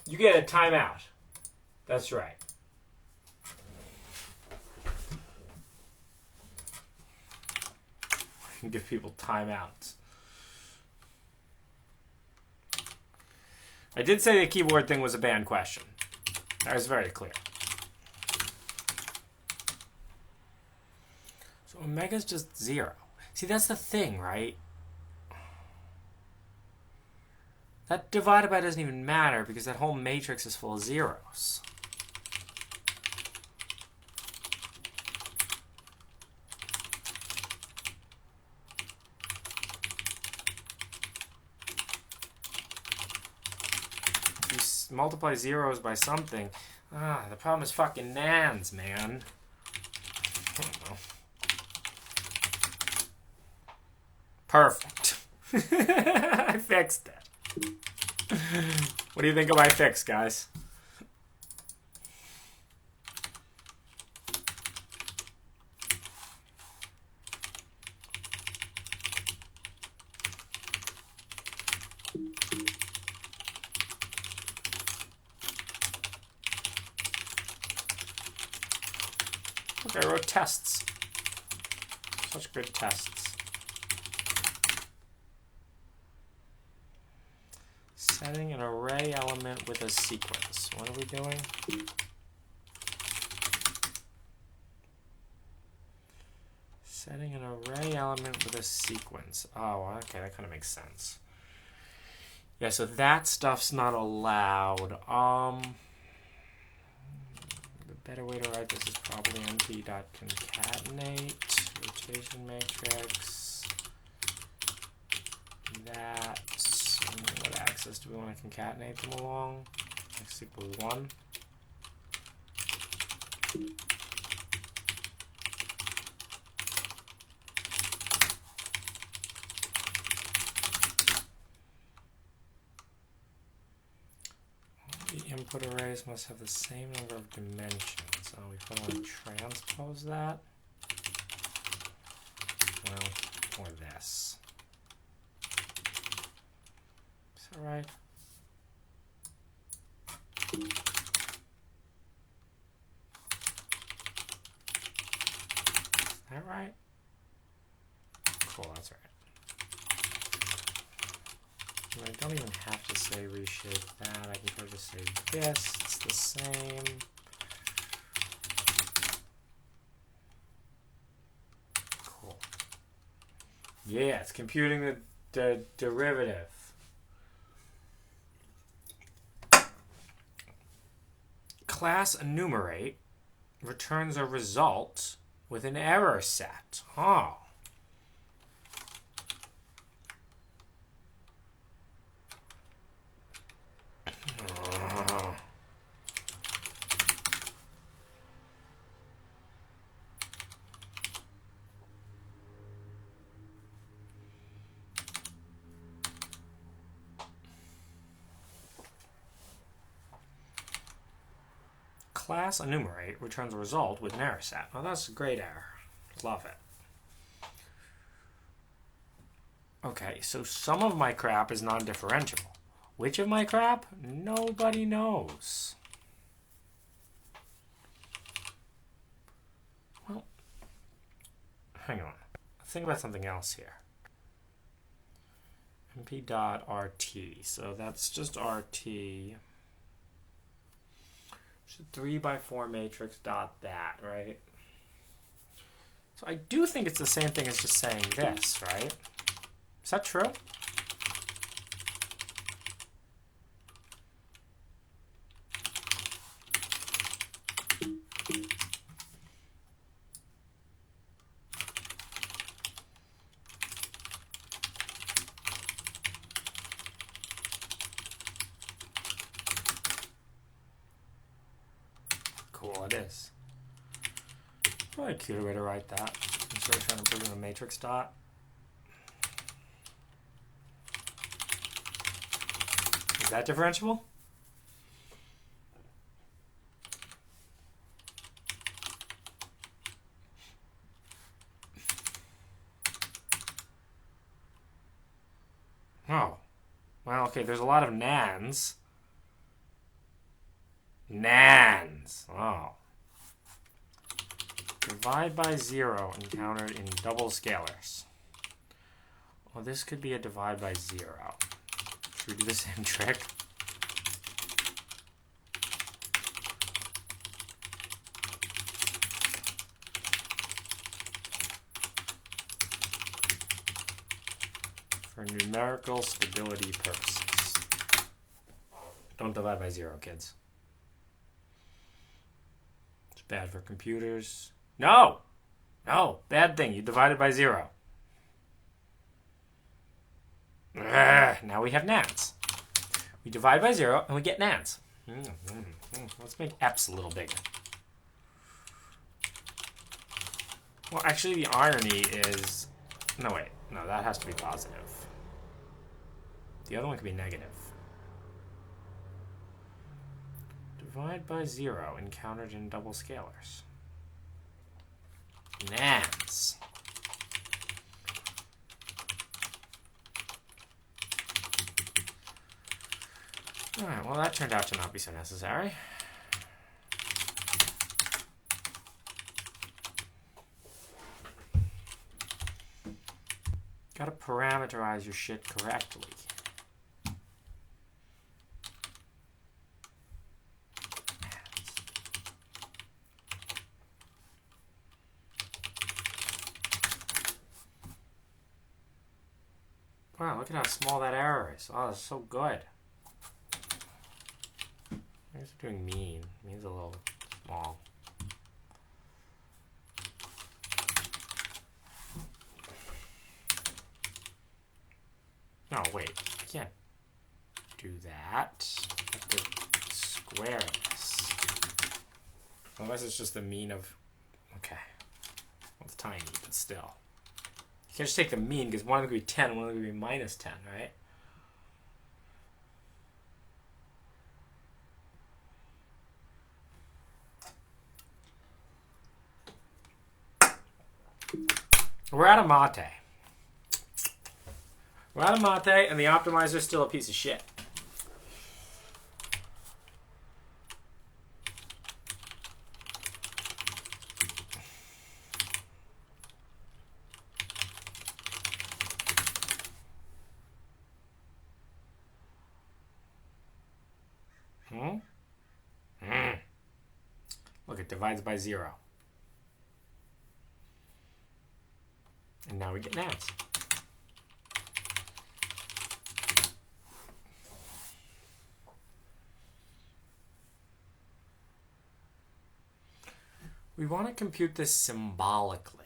You get a timeout. That's right. Give people timeouts. I did say the keyboard thing was a banned question. That was very clear. So omega's just 0. See, that's the thing, right? That divided by doesn't even matter because that whole matrix is full of zeros. multiply zeros by something. Ah, the problem is fucking nans, man. I don't know. Perfect. I fixed it. What do you think of my fix, guys? Look, I wrote tests. Such good tests. Setting an array element with a sequence. What are we doing? Setting an array element with a sequence. Oh, okay, that kind of makes sense. Yeah, so that stuff's not allowed. The better way to write this is probably np.concatenate, rotation matrix, that. What axis do we want to concatenate them along? X equals 1. The input arrays must have the same number of dimensions. So we want to transpose that. Well, or this. Is that right? Is that right? Cool, that's right. I don't even have to say reshape that. I can just say this. It's the same. Cool. Yeah, it's computing the derivative. Class enumerate returns a result with an error set. Oh. Class enumerate returns a result with an error set. Well, that's a great error. Love it. Okay, so some of my crap is non-differentiable. Which of my crap? Nobody knows. Well, hang on. Think about something else here. mp.rt. So that's just rt. 3x4 matrix dot that, right? So I do think it's the same thing as just saying this, right? Is that true? Cool, it is. Probably a cuter way to write that. Instead of trying to put in a matrix dot. Is that differentiable? Oh. Well, okay, there's a lot of nans. Nans. Oh. Divide by 0 encountered in double scalars. Well, this could be a divide by 0. Should we do the same trick? For numerical stability purposes. Don't divide by 0, kids. It's bad for computers. No! No, bad thing. You divided by 0. Now we have nans. We divide by 0, and we get nans. Let's make eps a little bigger. Well, actually, the irony is... No, wait. No, that has to be positive. The other one could be negative. Divide by 0 encountered in double scalars. Nans. Alright, well that turned out to not be so necessary. Gotta parameterize your shit correctly. Wow, look at how small that error is. Oh, that's so good. I guess we're doing mean. Mean's a little small. No, wait. I can't do that. I have to square this. Unless it's just the mean of... Okay. Well, it's tiny, but still. You can't just take the mean, because one of them could be 10, one of them could be minus 10, right? We're out of mate. We're out of mate, and the optimizer is still a piece of shit. Look, it divides by 0. And now we get nans. We want to compute this symbolically.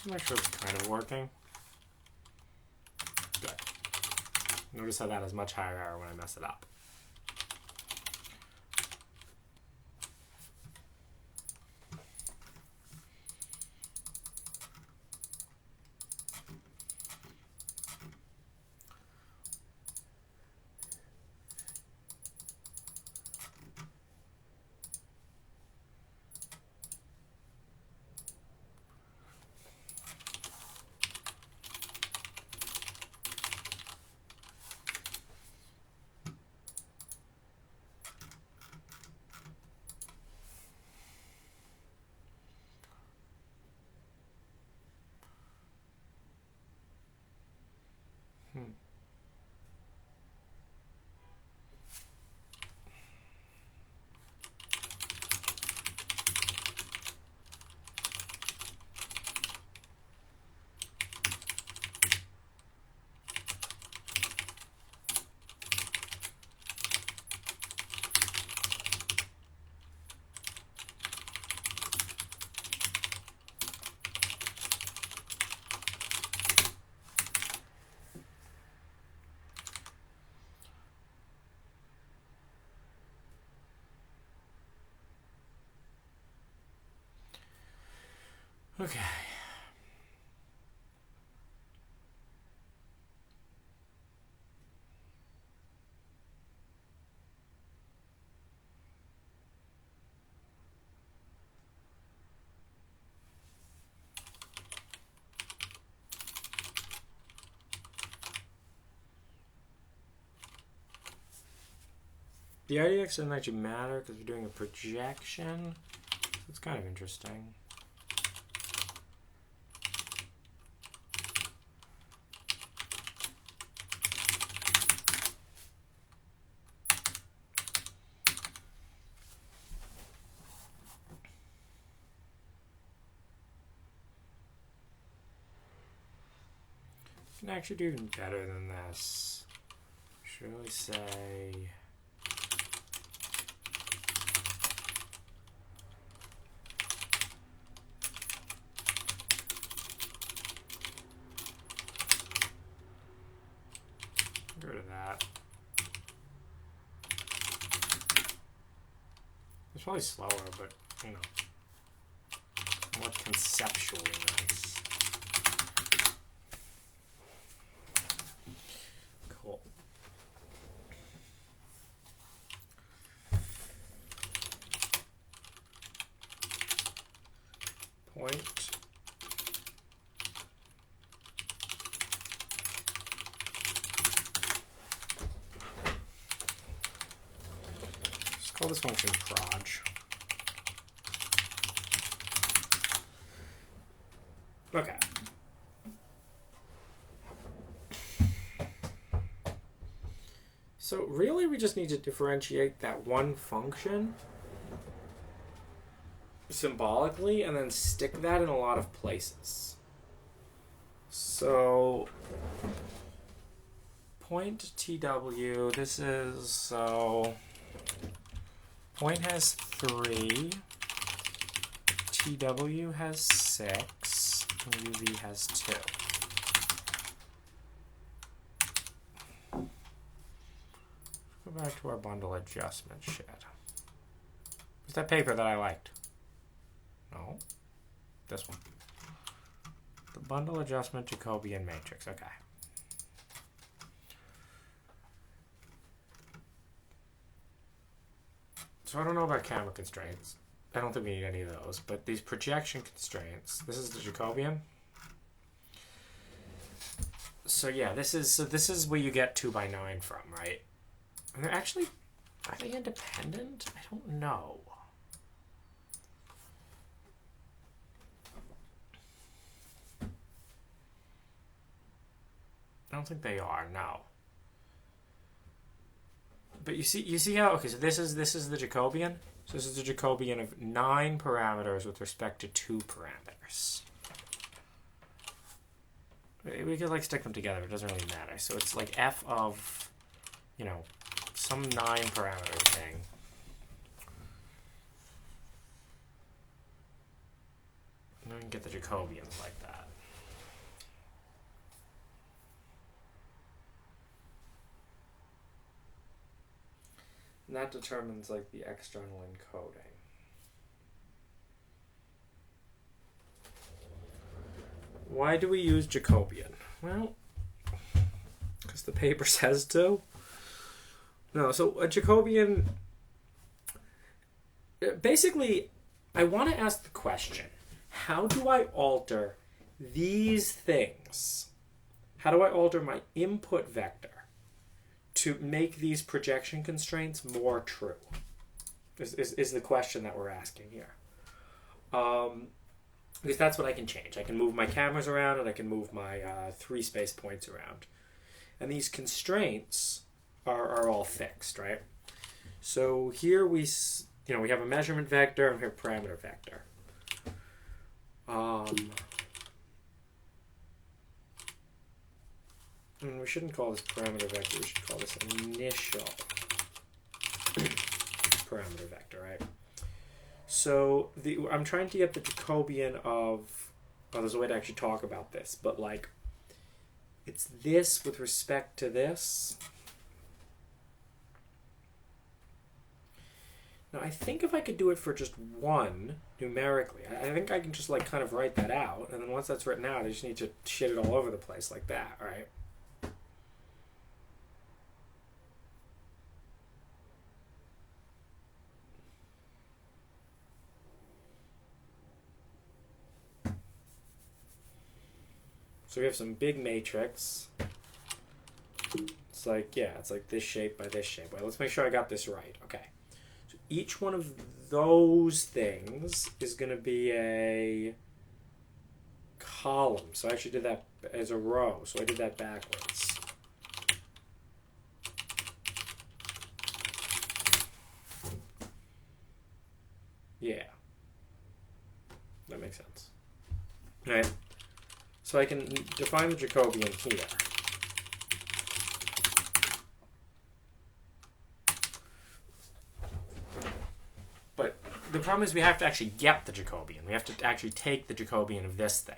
Make sure it's kind of working. Good. Notice how that has much higher error when I mess it up. Okay. the IDX doesn't actually matter because we're doing a projection. It's kind of interesting. Can actually do even better than this. Should really say get rid of that. It's probably slower, but you know, more conceptually nice. Cool. Point. Let's call this function proj. Okay. So really we just need to differentiate that one function symbolically and then stick that in a lot of places. So point TW, this is, so point has 3, TW has 6, and UV has 2. Go back to our bundle adjustment shit. What's that paper that I liked? No, this one. The bundle adjustment Jacobian matrix. Okay. So I don't know about camera constraints. I don't think we need any of those. But these projection constraints. This is the Jacobian. So yeah, this is where you get 2 by 9 from, right? And they're actually, are they independent? I don't know. I don't think they are, no. But you see how, okay, so this is the Jacobian. So this is the Jacobian of 9 parameters with respect to 2 parameters. We could like stick them together, it doesn't really matter. So it's like f of, you know, some 9 parameter thing. And then we can get the Jacobians like that. And that determines like the external encoding. Why do we use Jacobian? Well, because the paper says to. No, so a Jacobian, basically, I want to ask the question, how do I alter these things? How do I alter my input vector to make these projection constraints more true? Is the question that we're asking here. Because that's what I can change. I can move my cameras around and I can move my 3 space points around. And these constraints are all fixed, right? So here we have a measurement vector and we have a parameter vector. And we shouldn't call this parameter vector, we should call this initial parameter vector, right? So I'm trying to get the Jacobian of, there's a way to actually talk about this, but like, it's this with respect to this. Now I think if I could do it for just one numerically, I think I can just like kind of write that out, and then once that's written out, I just need to shit it all over the place like that, right? So we have some big matrix. Let's It's like, yeah, it's like this shape by this shape. Wait, let's make sure I got this right. Okay. So each one of those things is going to be a column. So I actually did that as a row. So I did that backwards. Yeah. That makes sense. All right. So I can define the Jacobian here. But the problem is we have to actually get the Jacobian. We have to actually take the Jacobian of this thing.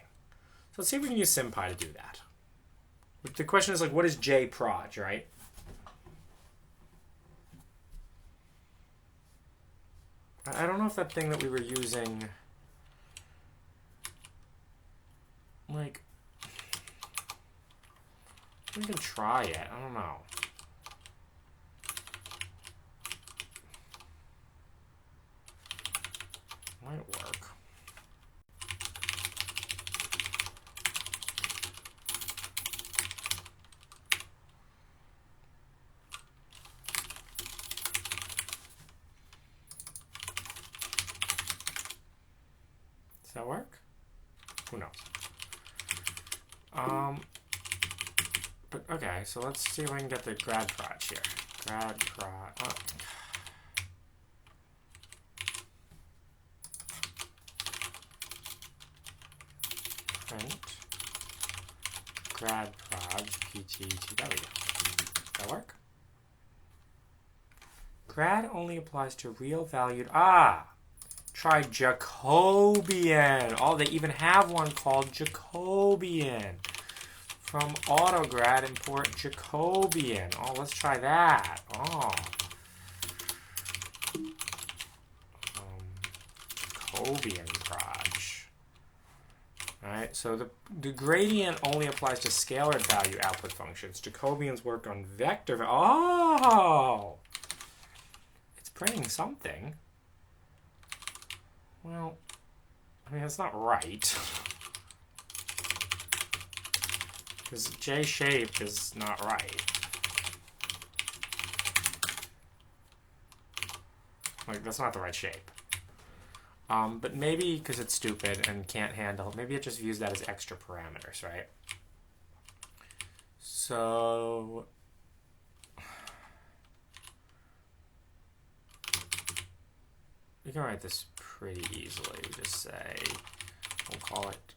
So let's see if we can use SymPy to do that. The question is, like, what is jproj, right? I don't know if that thing that we were using, like, we can try it. I don't know. Might work. Does that work? Who knows? But okay, so let's see if I can get the grad proj here. Grad proj. Oh. Print grad proj pttw. Does that work? Grad only applies to real valued. Try Jacobian. Oh, they even have one called Jacobian. From AutoGrad, import Jacobian. Oh, let's try that. Oh. Jacobian proj. Alright, so the gradient only applies to scalar value output functions. Jacobians work on vector. Oh! It's printing something. Well, I mean, that's not right. Because J shape is not right. Like, that's not the right shape. But maybe because it's stupid and can't handle, maybe it just views that as extra parameters, right? So we can write this pretty easily. We just say, we'll call it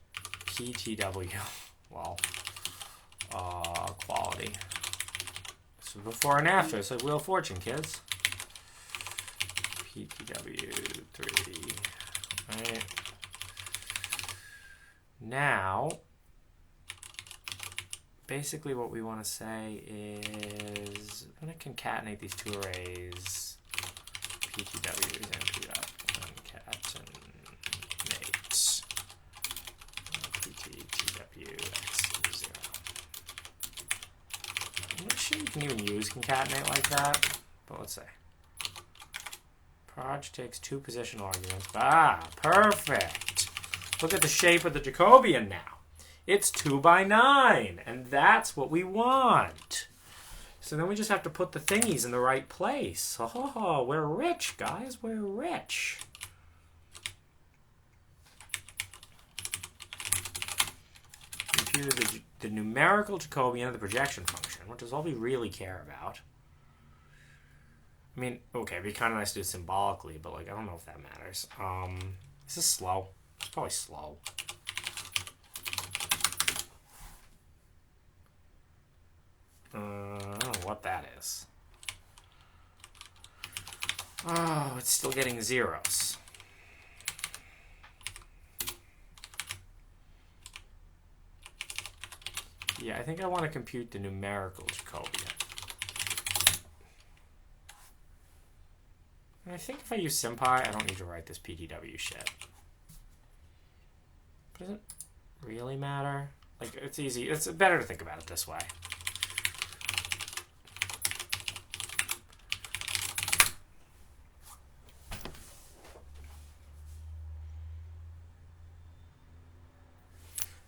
PTW. Well, quality. So before and after, it's like Wheel of Fortune, kids. PTW3. Right. Now, basically what we want to say is, I'm going to concatenate these two arrays. PTW is concatenate PTW x0. I'm not sure you can even use concatenate like that, but let's say. Proj takes two positional arguments. Perfect. Look at the shape of the Jacobian now. It's 2 by 9, and that's what we want. So then we just have to put the thingies in the right place. Oh, we're rich, guys. We're rich. Compute the numerical Jacobian of the projection function, which is all we really care about. I mean, okay, it'd be kind of nice to do it symbolically, but like, I don't know if that matters. This is slow. It's probably slow. I don't know what that is. Oh, it's still getting zeros. Yeah, I think I want to compute the numerical Jacobian. And I think if I use SymPy, I don't need to write this PTW shit. But does it really matter? Like, it's easy. It's better to think about it this way.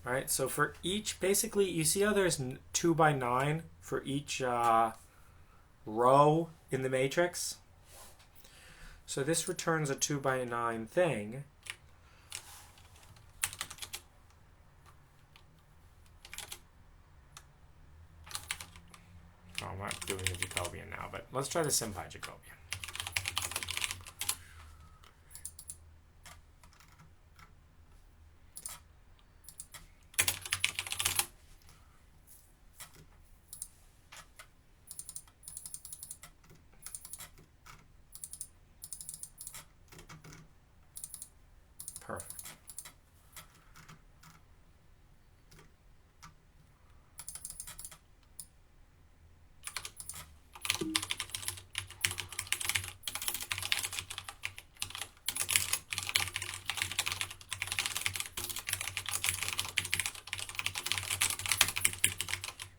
All right, so for each, basically, you see how there's 2 by 9? for each row in the matrix. So this returns a 2 by 9 thing. Oh, I'm not doing the Jacobian now, but let's try the SymPy Jacobian. Perfect.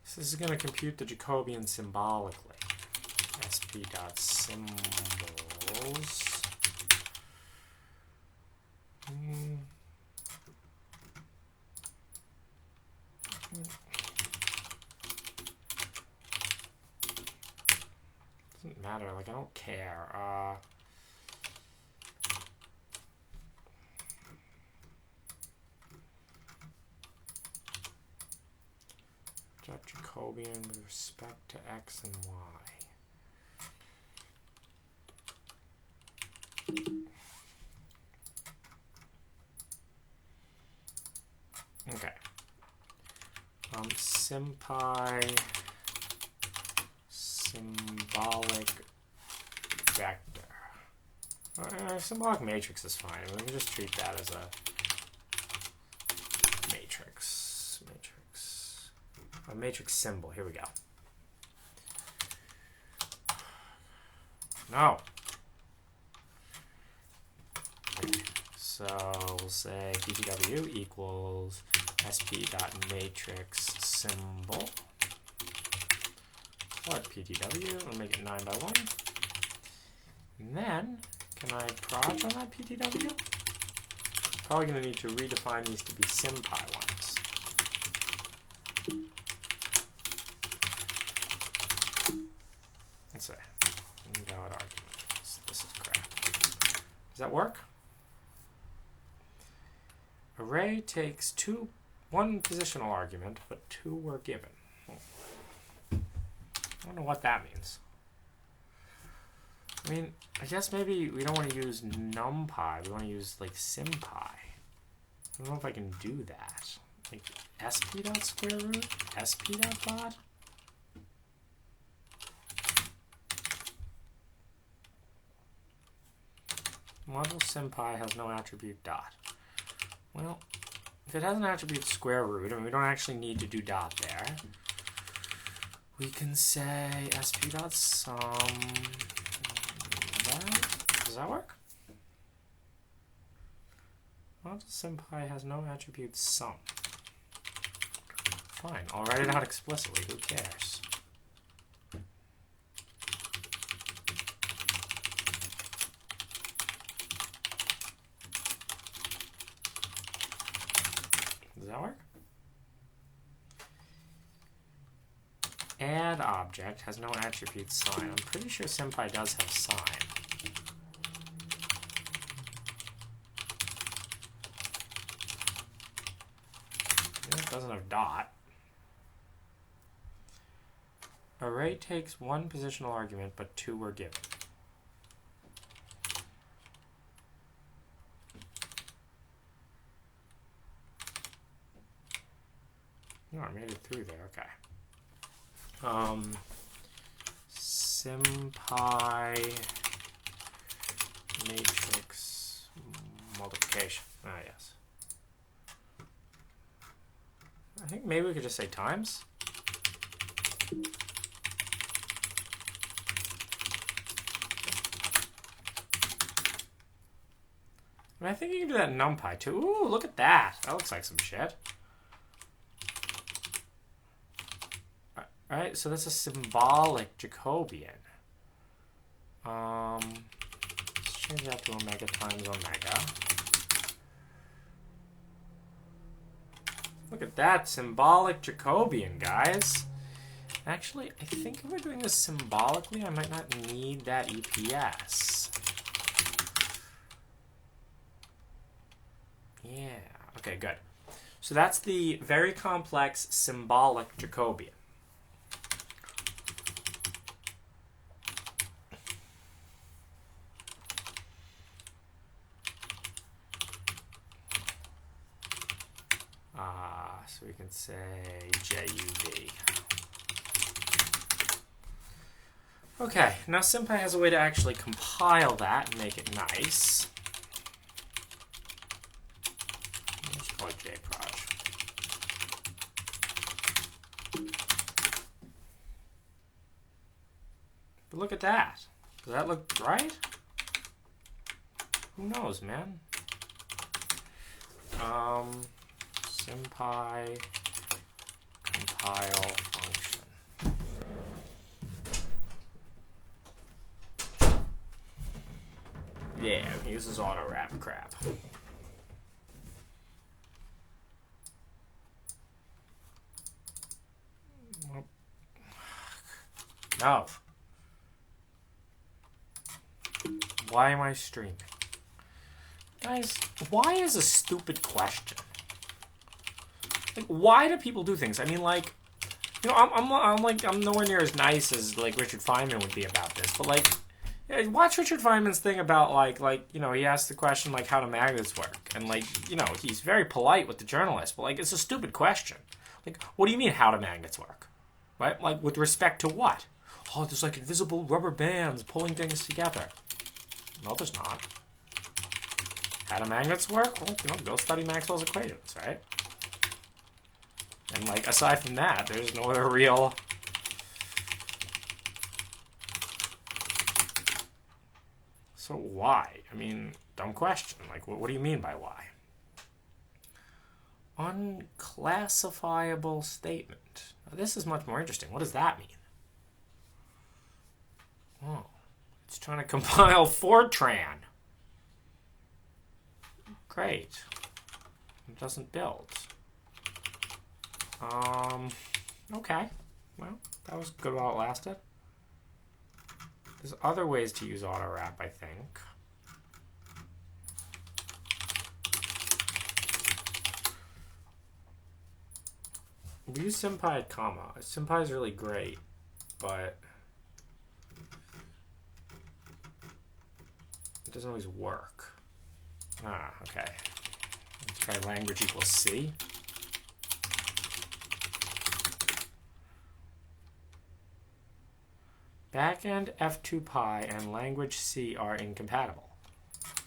So this is going to compute the Jacobian symbolically. sp.symbols. Doesn't matter, like, I don't care. Jacobian with respect to x and y. Okay. SymPy symbolic vector. Symbolic matrix is fine. We can just treat that as a matrix. A matrix symbol. Here we go. No. So we'll say PTW equals sp.matrix symbol. What PTW? We'll make it 9 by 1. And then, can I proj on that PTW? Probably going to need to redefine these to be SymPy ones. Let's say, invalid arguments. This is crap. Does that work? Array takes one positional argument, but 2 were given. I don't know what that means. I mean, I guess maybe we don't want to use numpy. We want to use, like, sympy. I don't know if I can do that. Like, sp.square root? sp.plot? Model sympy has no attribute dot. Well, if it has an attribute square root, and we don't actually need to do dot there, we can say sp.sum. Does that work? Model sympy has no attribute sum. Fine, I'll write it out explicitly. Who cares? Does that work? Add object has no attribute sign. I'm pretty sure sympy does have sign. It doesn't have dot. Array takes 1 positional argument, but 2 were given. No, I made it through there. Okay. SymPy matrix multiplication. Ah, yes. I think maybe we could just say times. I mean, I think you can do that in NumPy too. Ooh, look at that. That looks like some shit. Alright, so that's a symbolic Jacobian. Let's change that to omega times omega. Look at that symbolic Jacobian, guys. Actually, I think if we're doing this symbolically, I might not need that EPS. Yeah, okay, good. So that's the very complex symbolic Jacobian. So we can say JUV. Okay, now SymPy has a way to actually compile that and make it nice. Let's call it JProj. But look at that. Does that look right? Who knows, man? SymPy compile function. Yeah, it uses auto wrap crap. No. Why am I streaming? Guys, why is a stupid question? Like, why do people do things? I mean, like, you know, I'm nowhere near as nice as like Richard Feynman would be about this, but like, yeah, watch Richard Feynman's thing about like, you know, he asked the question like, how do magnets work? And like, you know, he's very polite with the journalist, but like, it's a stupid question. Like, what do you mean, how do magnets work? Right? Like, with respect to what? Oh, there's like invisible rubber bands pulling things together. No, there's not. How do magnets work? Well, you know, go study Maxwell's equations, right? And like, aside from that, there's no other real... So why? I mean, dumb question. Like, what do you mean by why? Unclassifiable statement. Now, this is much more interesting. What does that mean? Oh, it's trying to compile Fortran. Great. It doesn't build. Okay. Well, that was good while it lasted. There's other ways to use auto wrap, I think. We use SymPy at comma. SymPy is really great, but it doesn't always work. Ah, okay. Let's try language equals C. Backend F2Py and language C are incompatible.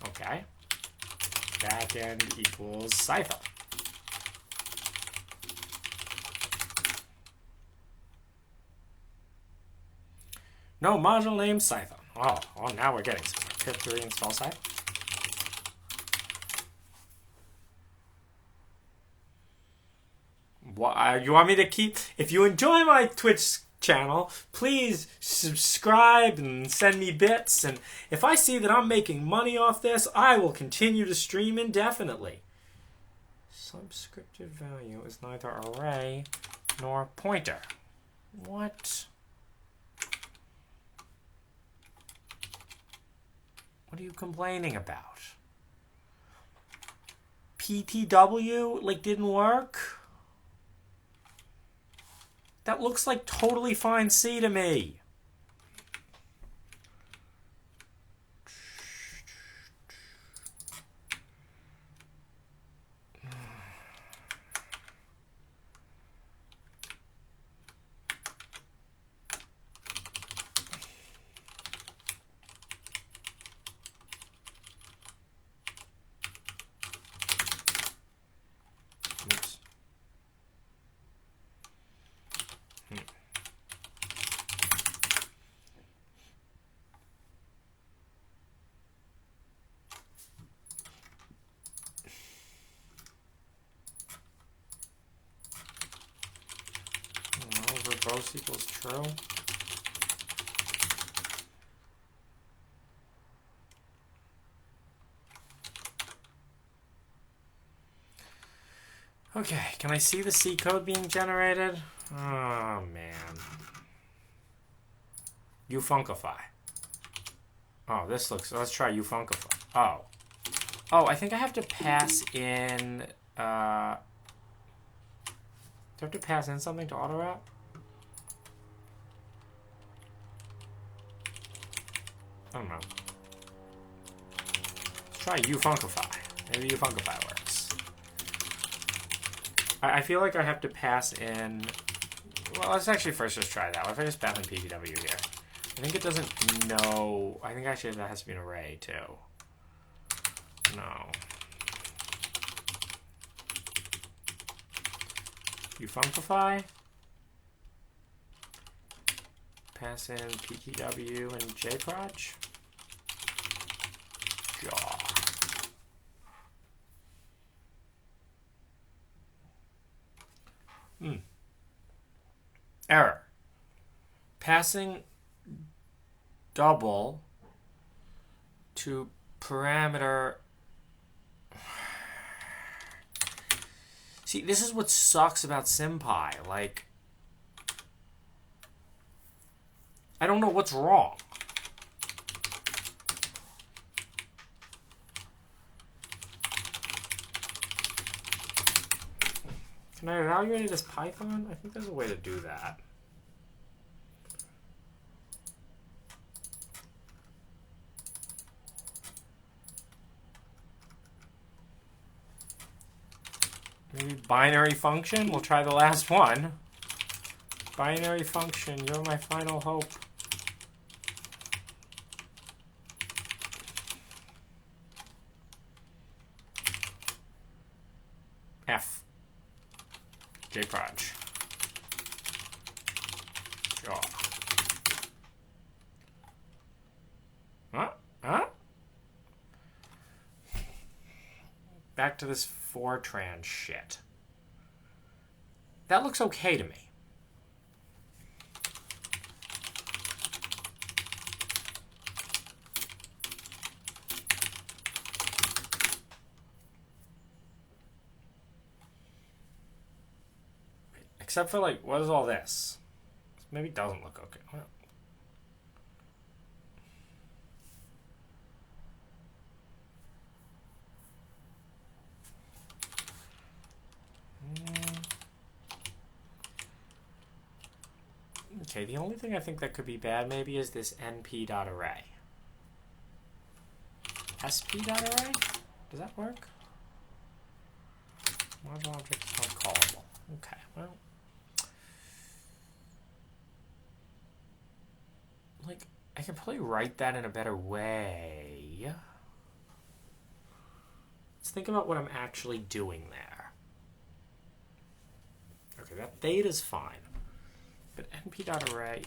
Okay. Backend equals Cypher. No module name Cypher. Oh, now we're getting somewhere. Pip3 install Cypher. What, you want me to keep... If you enjoy my Twitch channel, please subscribe and send me bits, and if I see that I'm making money off this, I will continue to stream indefinitely. Subscripted value is neither array nor pointer. What? What are you complaining about? PTW like didn't work? That looks like totally fine C to me. Verbose equals true. Okay, can I see the C code being generated? Oh, man. Ufunkify. Oh, this looks... Let's try Ufunkify. Oh. Oh, I think I have to pass in... do I have to pass in something to auto-wrap? I don't know. Let's try Ufunkify. Maybe Ufunkify works. I feel like I have to pass in... Well, let's actually first just try that. What if I just pass in PPW here? I think it doesn't know... I think actually that has to be an array, too. No. Ufunkify. Pass in PTW and jproj. Jaw. Error. Passing double to parameter. See, this is what sucks about SymPy. Like, I don't know what's wrong. Can I evaluate it as Python? I think there's a way to do that. Maybe binary function? We'll try the last one. Binary function, you're my final hope. F. jproj. Jaw. Huh? Back to this Fortran shit. That looks okay to me. Except for, like, what is all this? Maybe it doesn't look okay. Well, okay, the only thing I think that could be bad maybe is this np.array. sp.array? Does that work? Module object is not callable. Okay, well. Like, I can probably write that in a better way. Let's think about what I'm actually doing there. Okay, that theta's fine. But np.array...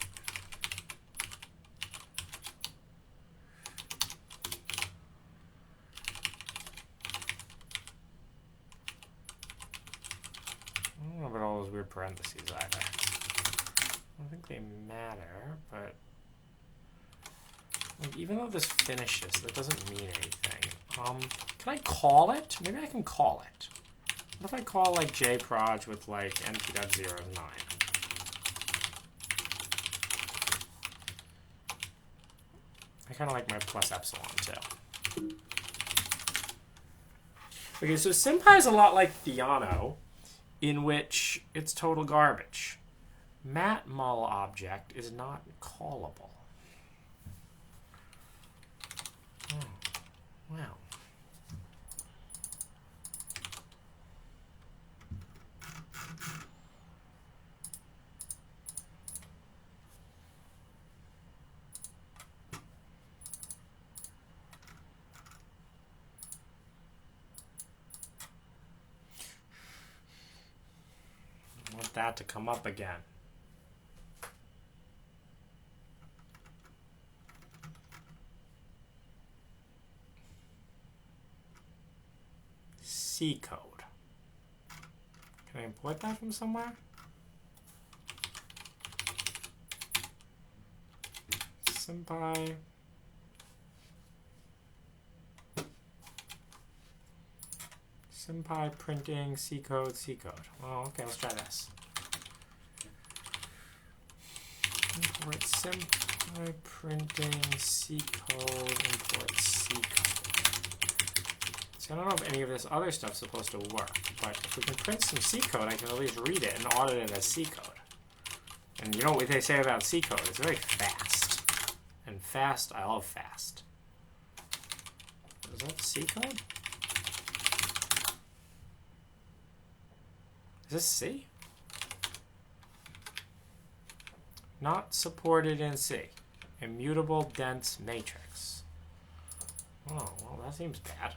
I don't know about all those weird parentheses either. I don't think they matter, but... Like, even though this finishes, that doesn't mean anything. Can I call it? Maybe I can call it. What if I call, like, jproj with, like, np.09? I kind of like my plus epsilon, too. Okay, so SymPy is a lot like Theano, in which it's total garbage. Matmul object is not callable. Oh, wow. I want that to come up again. C code. Can I import that from somewhere? SymPy. SymPy printing C code, C code. Well, okay, let's try this. import simply printing C code, import C code. So I don't know if any of this other stuff's supposed to work, but if we can print some C code, I can at least read it and audit it as C code. And you know what they say about C code? It's very fast. And fast, I love fast. Is that C code? Is this C? Not supported in C. Immutable dense matrix. Oh, well, that seems bad.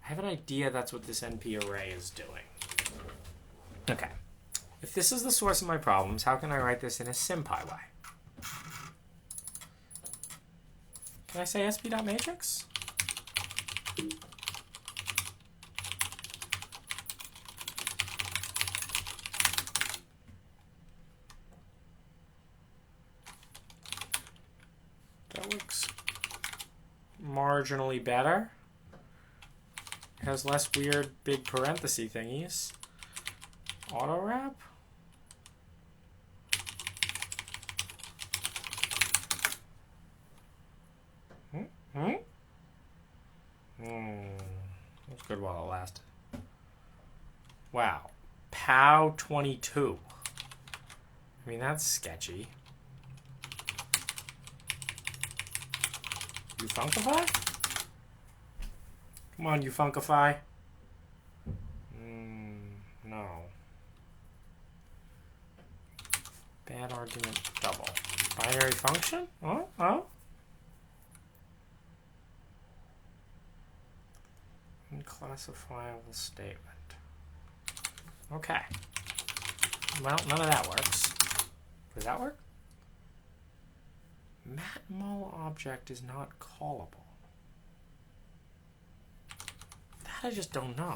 I have an idea that's what this NP array is doing. Okay. If this is the source of my problems, how can I write this in a SymPy way? Can I say sp.matrix? That looks marginally better. It has less weird big parenthesis thingies. Auto wrap? That was good while it lasted. Wow. POW 22. I mean, that's sketchy. You Funkify? Come on, you Funkify. No. Bad argument double. Binary function? Oh, oh. Unclassifiable statement. Okay. Well, none of that works. Does that work? Matmul object is not callable. That I just don't know.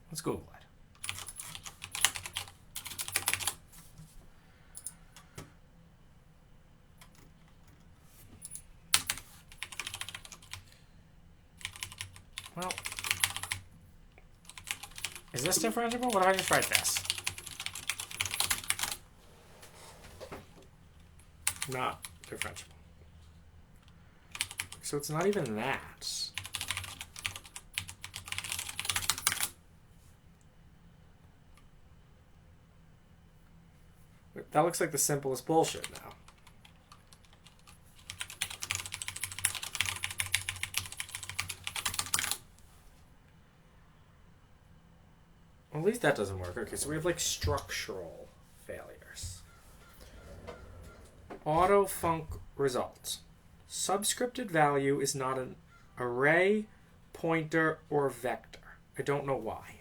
Let's Google it. Well, is this differentiable? What if I just write this? Not differentiable. So it's not even that. That looks like the simplest bullshit now. Well, at least that doesn't work. Okay, so we have like structural failures. Autofunc results. Subscripted value is not an array, pointer, or vector. I don't know why.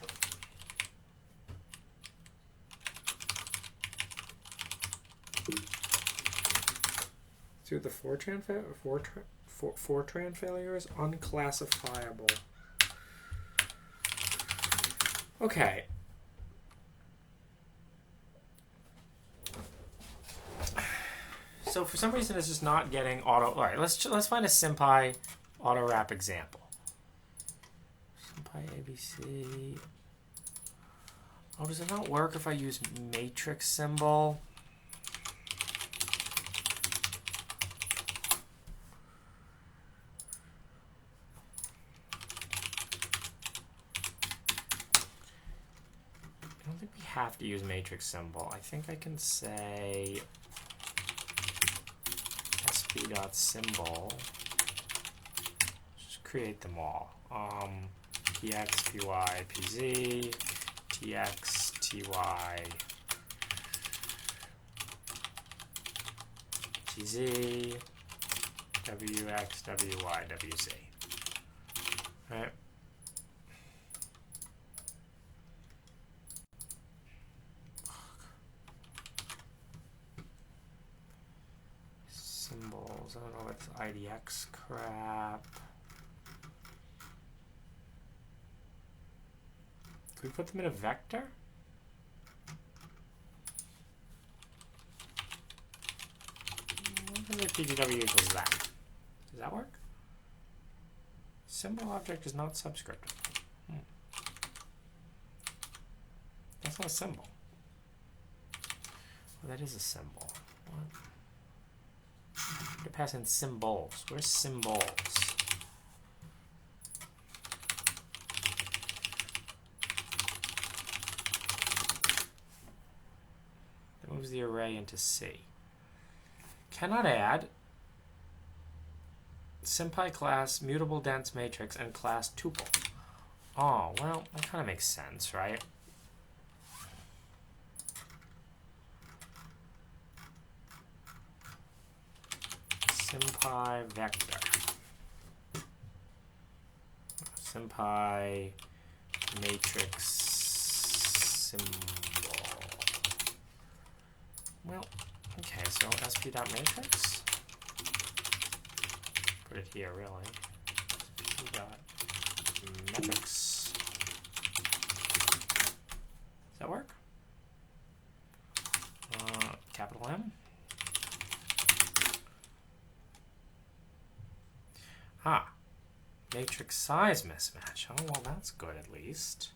See what the Fortran failure is? Unclassifiable. Okay. So for some reason it's just not getting auto. All right, let's find a SymPy auto wrap example. SymPy ABC. Oh, does it not work if I use matrix symbol? I don't think we have to use matrix symbol. I think I can say sp.symbol. Just create them all. Tx, py, pz, tx, ty, tz, wx, wy, wz. All right. Symbols, I don't know what's IDX crap. Could we put them in a vector? What if PGW equals that? Does that work? Symbol object is not subscripted. That's not a symbol. Well, that is a symbol. What? To pass in symbols. Where's symbols? That moves the array into C. Cannot add SymPy class, mutable dense matrix, and class tuple. Oh, well, that kind of makes sense, right? SymPy vector. SymPy matrix symbol. Well, okay, so sp.matrix. Put it here, really. sp.metrics. Does that work? Capital M. Ah, matrix size mismatch. Oh, well, that's good at least.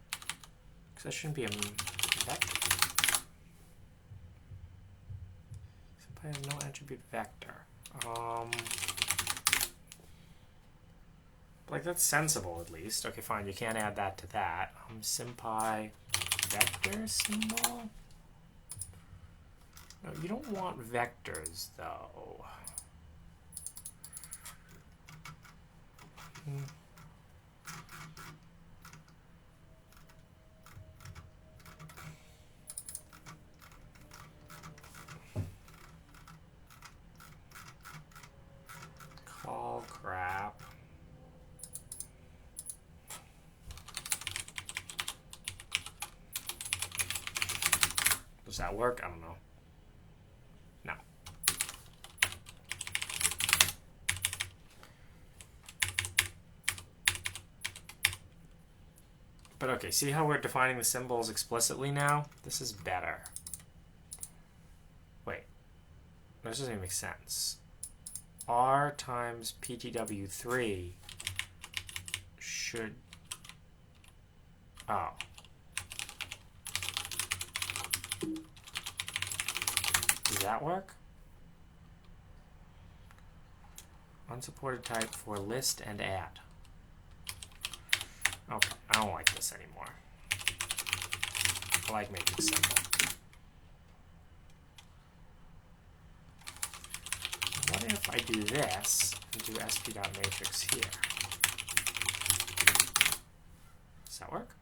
Because that shouldn't be a vector. SymPy has no attribute vector. Like, that's sensible at least. Okay, fine, you can't add that to that. SymPy vector symbol? No, you don't want vectors, though. Call crap. Does that work? I don't know. No. But okay, see how we're defining the symbols explicitly now? This is better. Wait. This doesn't even make sense. R times PTW3 should... Oh. Does that work? Unsupported type for list and add. Okay, I don't like this anymore. I like making symbol. What if I do this and do sp.matrix here? Does that work?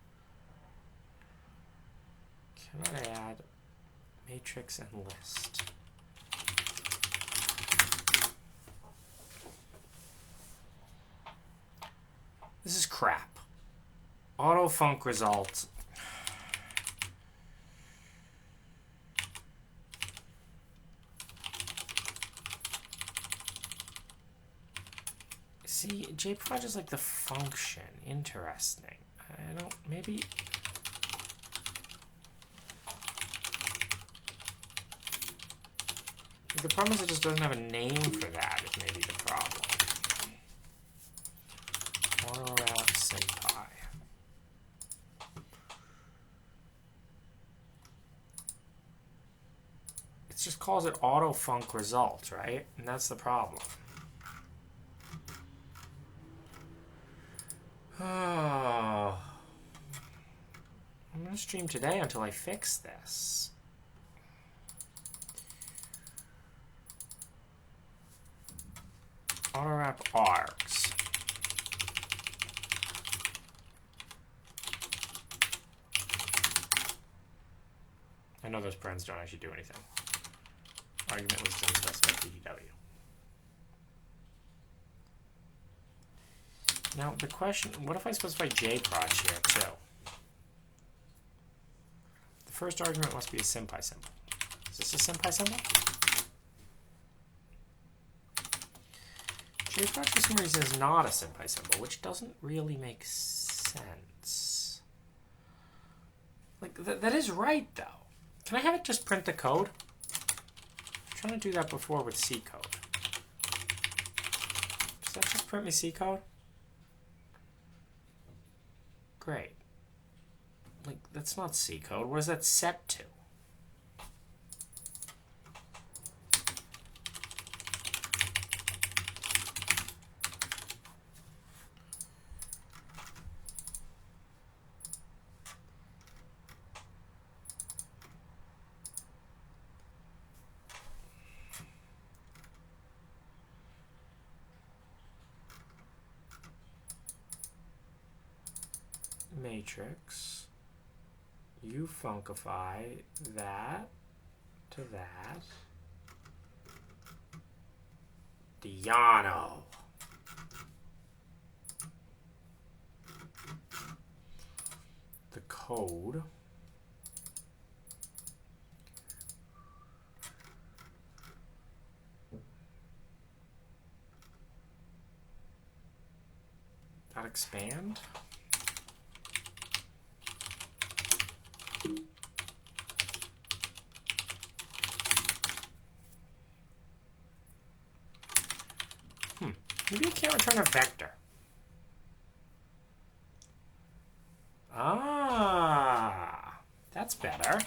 Can I add matrix and list? This is crap. Autofunc result. See, jproj is like the function. Interesting. I don't, maybe... The problem is it just doesn't have a name for that, is maybe the problem. Auto-route SymPy. It just calls it autofunc result, right? And that's the problem. Oh. I'm going to stream today until I fix this. Auto-wrap args. I know those parens don't actually do anything. Argument was done specify PTW. Now the question, what if I specify jproj here too? The first argument must be a SymPy symbol. Is this a SymPy symbol? jproj for some reason is not a SymPy symbol, which doesn't really make sense. Like, that is right, though. Can I have it just print the code? I'm trying to do that before with C code. Does that just print me C code? Great. Like, that's not C code. What is that set to? Matrix, you funkify that to that. Diano. The code. Dot expand. Maybe you can't return a vector. Ah, that's better.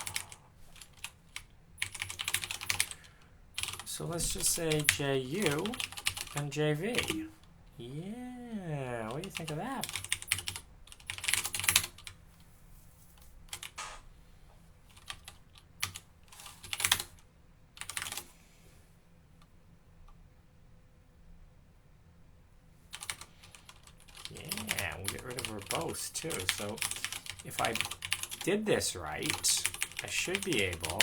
So let's just say JU and JV. Yeah, what do you think of that? Yeah, we'll get rid of verbose too. So if I did this right, I should be able.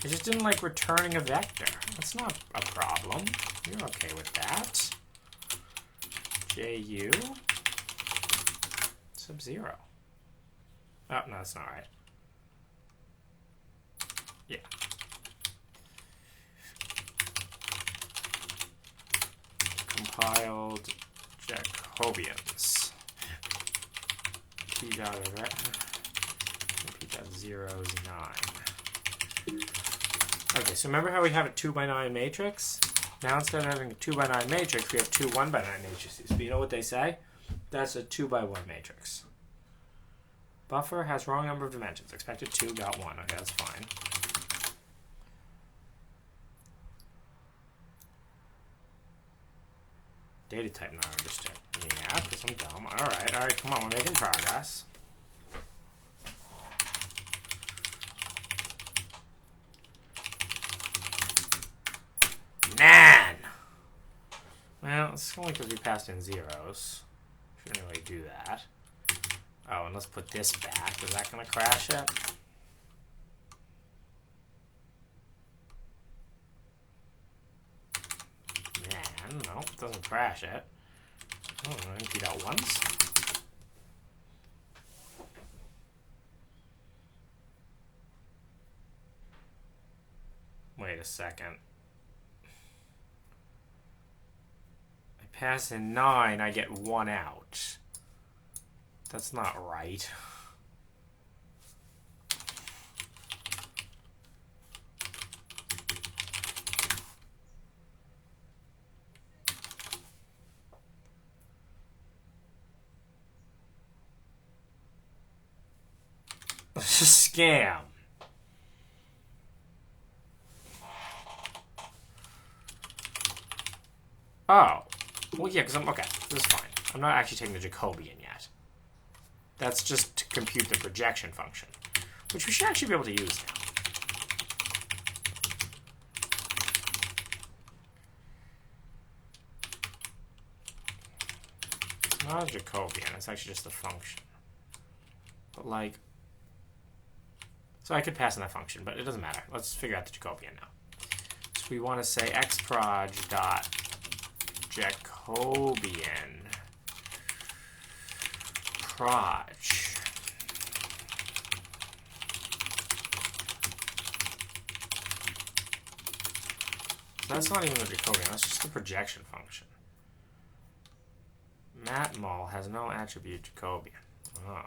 I just didn't like returning a vector. That's not a problem. You're okay with that. JU Sub-Zero. Oh, no, that's not right. Yeah. Compiled Jacobians. P.009. Okay, so remember how we have a 2x9 matrix? Now instead of having a 2x9 matrix, we have two 1x9 matrices. But you know what they say? That's a 2x1 matrix. Buffer has wrong number of dimensions. Expected 2, got 1. Okay, that's fine. Data type not understood. Yeah, because I'm dumb. Alright, come on, we're making progress. Nan! Well, it's only because we passed in zeros. Shouldn't really do that. Oh, and let's put this back. Is that going to crash it? Man, no, it doesn't crash it. Oh, empty that once. Wait a second. I pass in 9, I get 1 out. That's not right. It's a scam. Oh. Well, yeah, because okay, this is fine. I'm not actually taking the Jacobian yet. That's just to compute the projection function, which we should actually be able to use now. Not a Jacobian, it's actually just a function. But like, so I could pass in that function, but it doesn't matter. Let's figure out the Jacobian now. So we want to say xproj dot Jacobian proj. So that's not even the Jacobian, that's just the projection function. Matmul has no attribute Jacobian. Oh.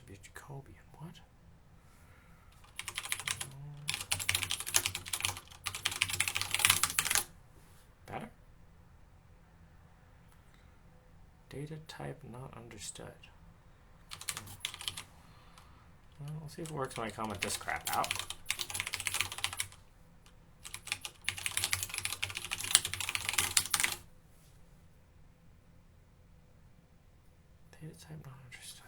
be Jacobian. What? Better? Data type not understood. Well, we'll see if it works when I comment this crap out. Data type not understood.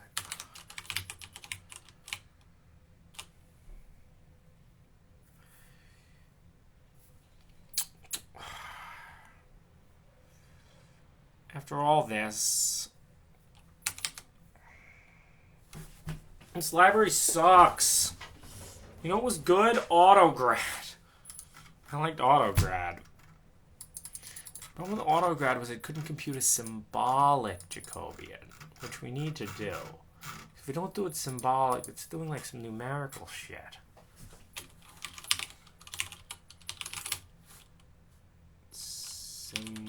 After all this library sucks. You know what was good? Autograd. I liked Autograd. The problem with Autograd was it couldn't compute a symbolic Jacobian, which we need to do. If we don't do it symbolic, it's doing like some numerical shit. Symbolic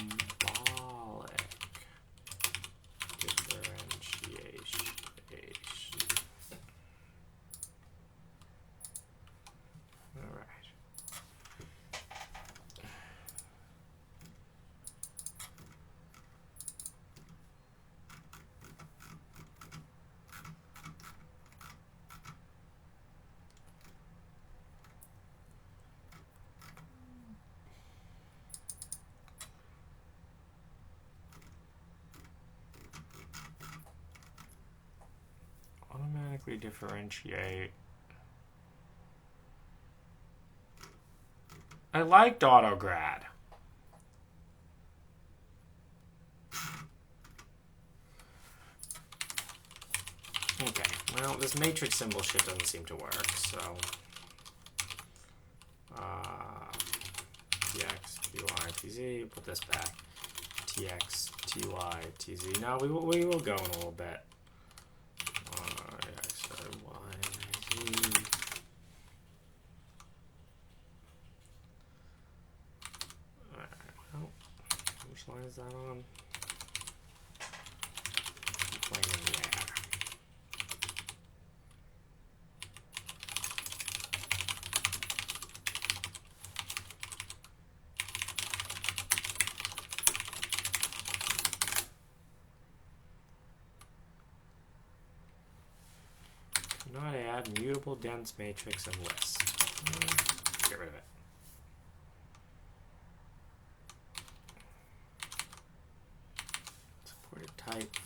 differentiation. All right. Automatically differentiate. I liked Autograd. Okay, well, this matrix symbol shit doesn't seem to work, so tx, ty, tz, put this back. Tx, ty, tz. Now we will go in a little bit. Which line is that on? Plane in the air. Do not add mutable dense matrix and list. Get rid of it. Type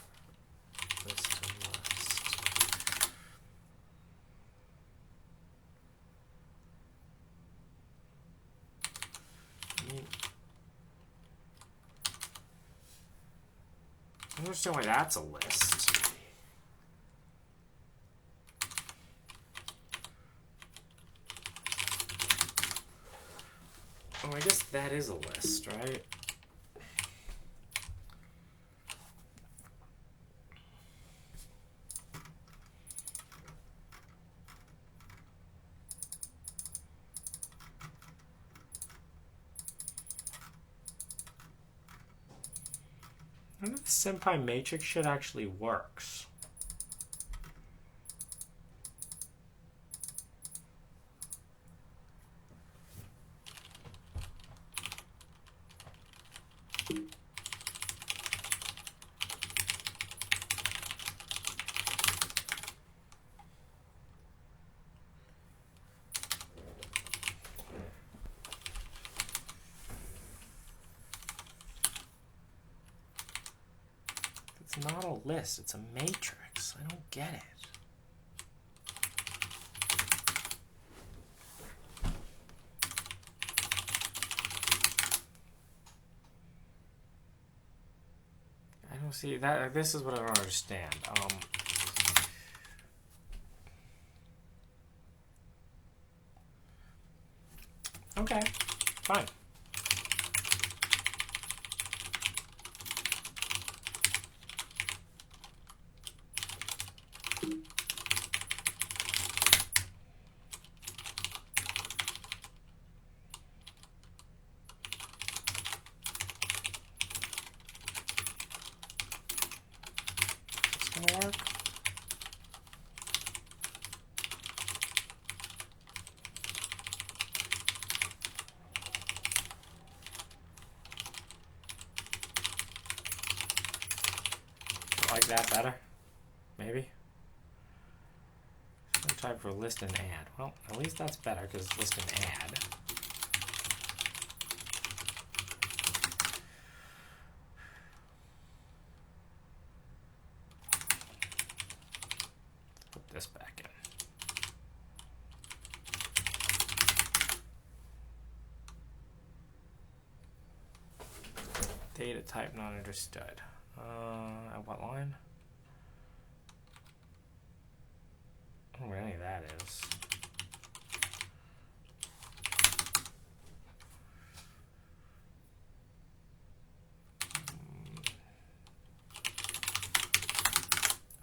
list and list. I don't understand why that's a list. Oh, I guess that is a list, right? I wonder if the Senpai matrix shit actually works. It's not a list, it's a matrix. I don't get it. I don't see that. This is what I don't understand. Okay, fine. Work. that better? Maybe? Some type for list and add. Well, at least that's better because it's list and add. Put this back in. Data type not understood. At what line? I don't know where any of that is.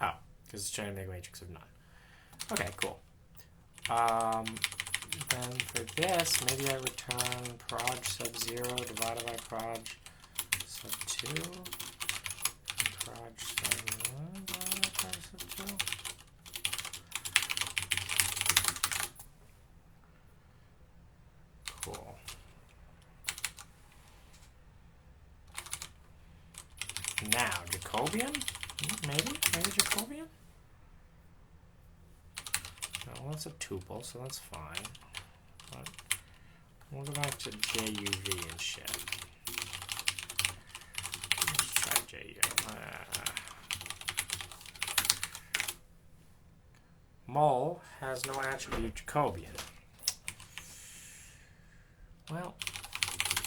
Oh, because it's trying to make a matrix of none. Okay, cool. Then for this, maybe I return proj sub 0 divided by proj sub 2. Proj sub 1 divided by proj sub 2. Cool. Now, Jacobian? Maybe Jacobian? No, that's a tuple, so that's fine. But we'll go back to JUV and shit. Let's try JU. Mul has no attribute Jacobian. Well,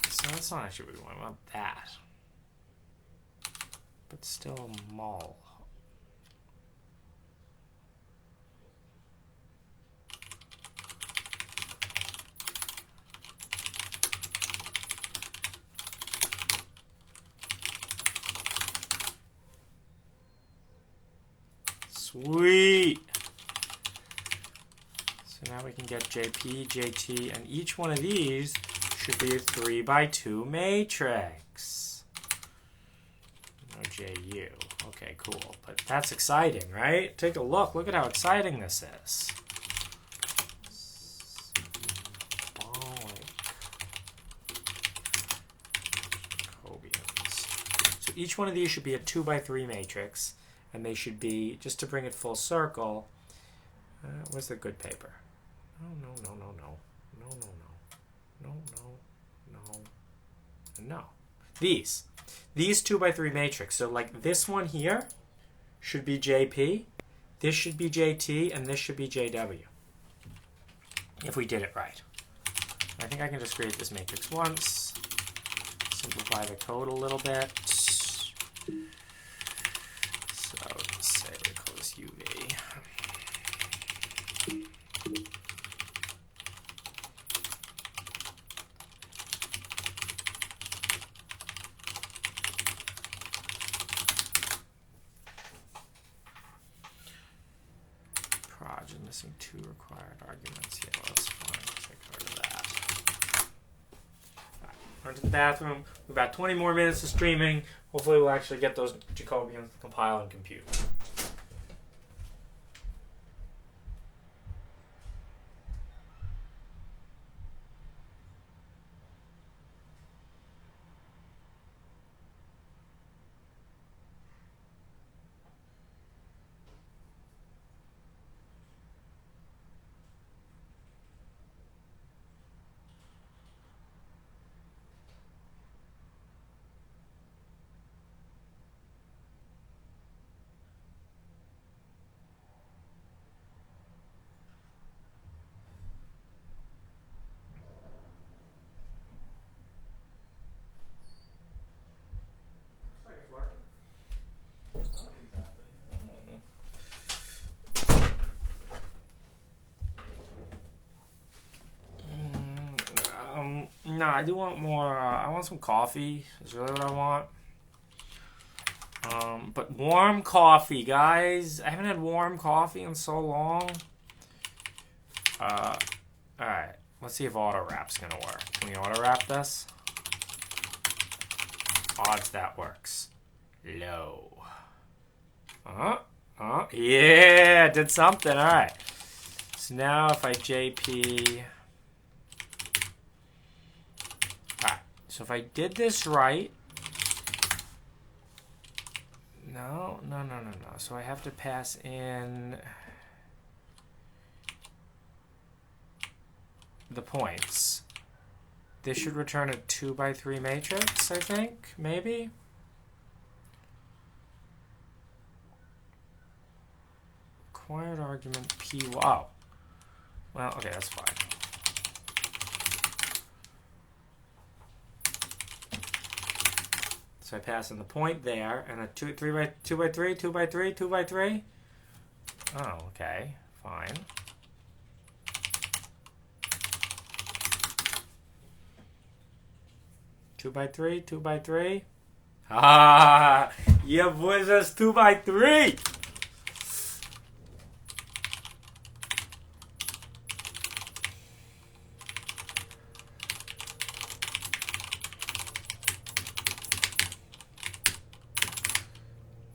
so that's not actually what we want. We want that. But still mul. Sweet! So now we can get JP, JT, and each one of these should be a 3x2 matrix. No JU. Okay, cool. But that's exciting, right? Take a look. Look at how exciting this is. Symbolic. Jacobians. So each one of these should be a 2x3 matrix. And they should be, just to bring it full circle, where's the good paper? No. These 2x3 matrix. So like this one here should be JP, this should be JT, and this should be JW. If we did it right. I think I can just create this matrix once, simplify the code a little bit. So let's say we call this UV. Proj is missing 2 required arguments. Yeah, well, that's fine. Take care of that. All right, run to the bathroom. We've got 20 more minutes of streaming. Hopefully we'll actually get those Jacobians to compile and compute. No, I do want more. I want some coffee. Is really what I want. But warm coffee, guys. I haven't had warm coffee in so long. All right. Let's see if auto wrap's gonna work. Can we auto wrap this? Odds that works. Low. Yeah, did something. All right. So now if I JP. So if I did this right, No. So I have to pass in the points. This should return a 2x3 matrix, I think, maybe? Required argument P. Oh. Well, okay, that's fine. So I pass in the point there, and a 2x3. Oh, okay, fine. Two by three. Ah, yeah, boys, that's 2x3.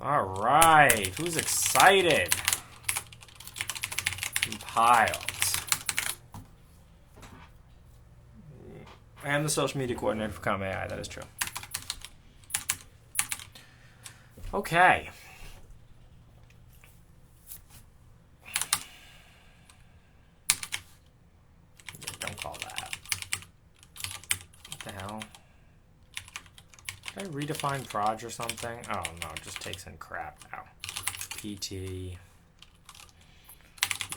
All right, who's excited? Compiled. I am the social media coordinator for comma.ai, that is true. Okay. Don't call that. What the hell? Did I redefine proj or something? Oh no, it just takes in crap now. PT.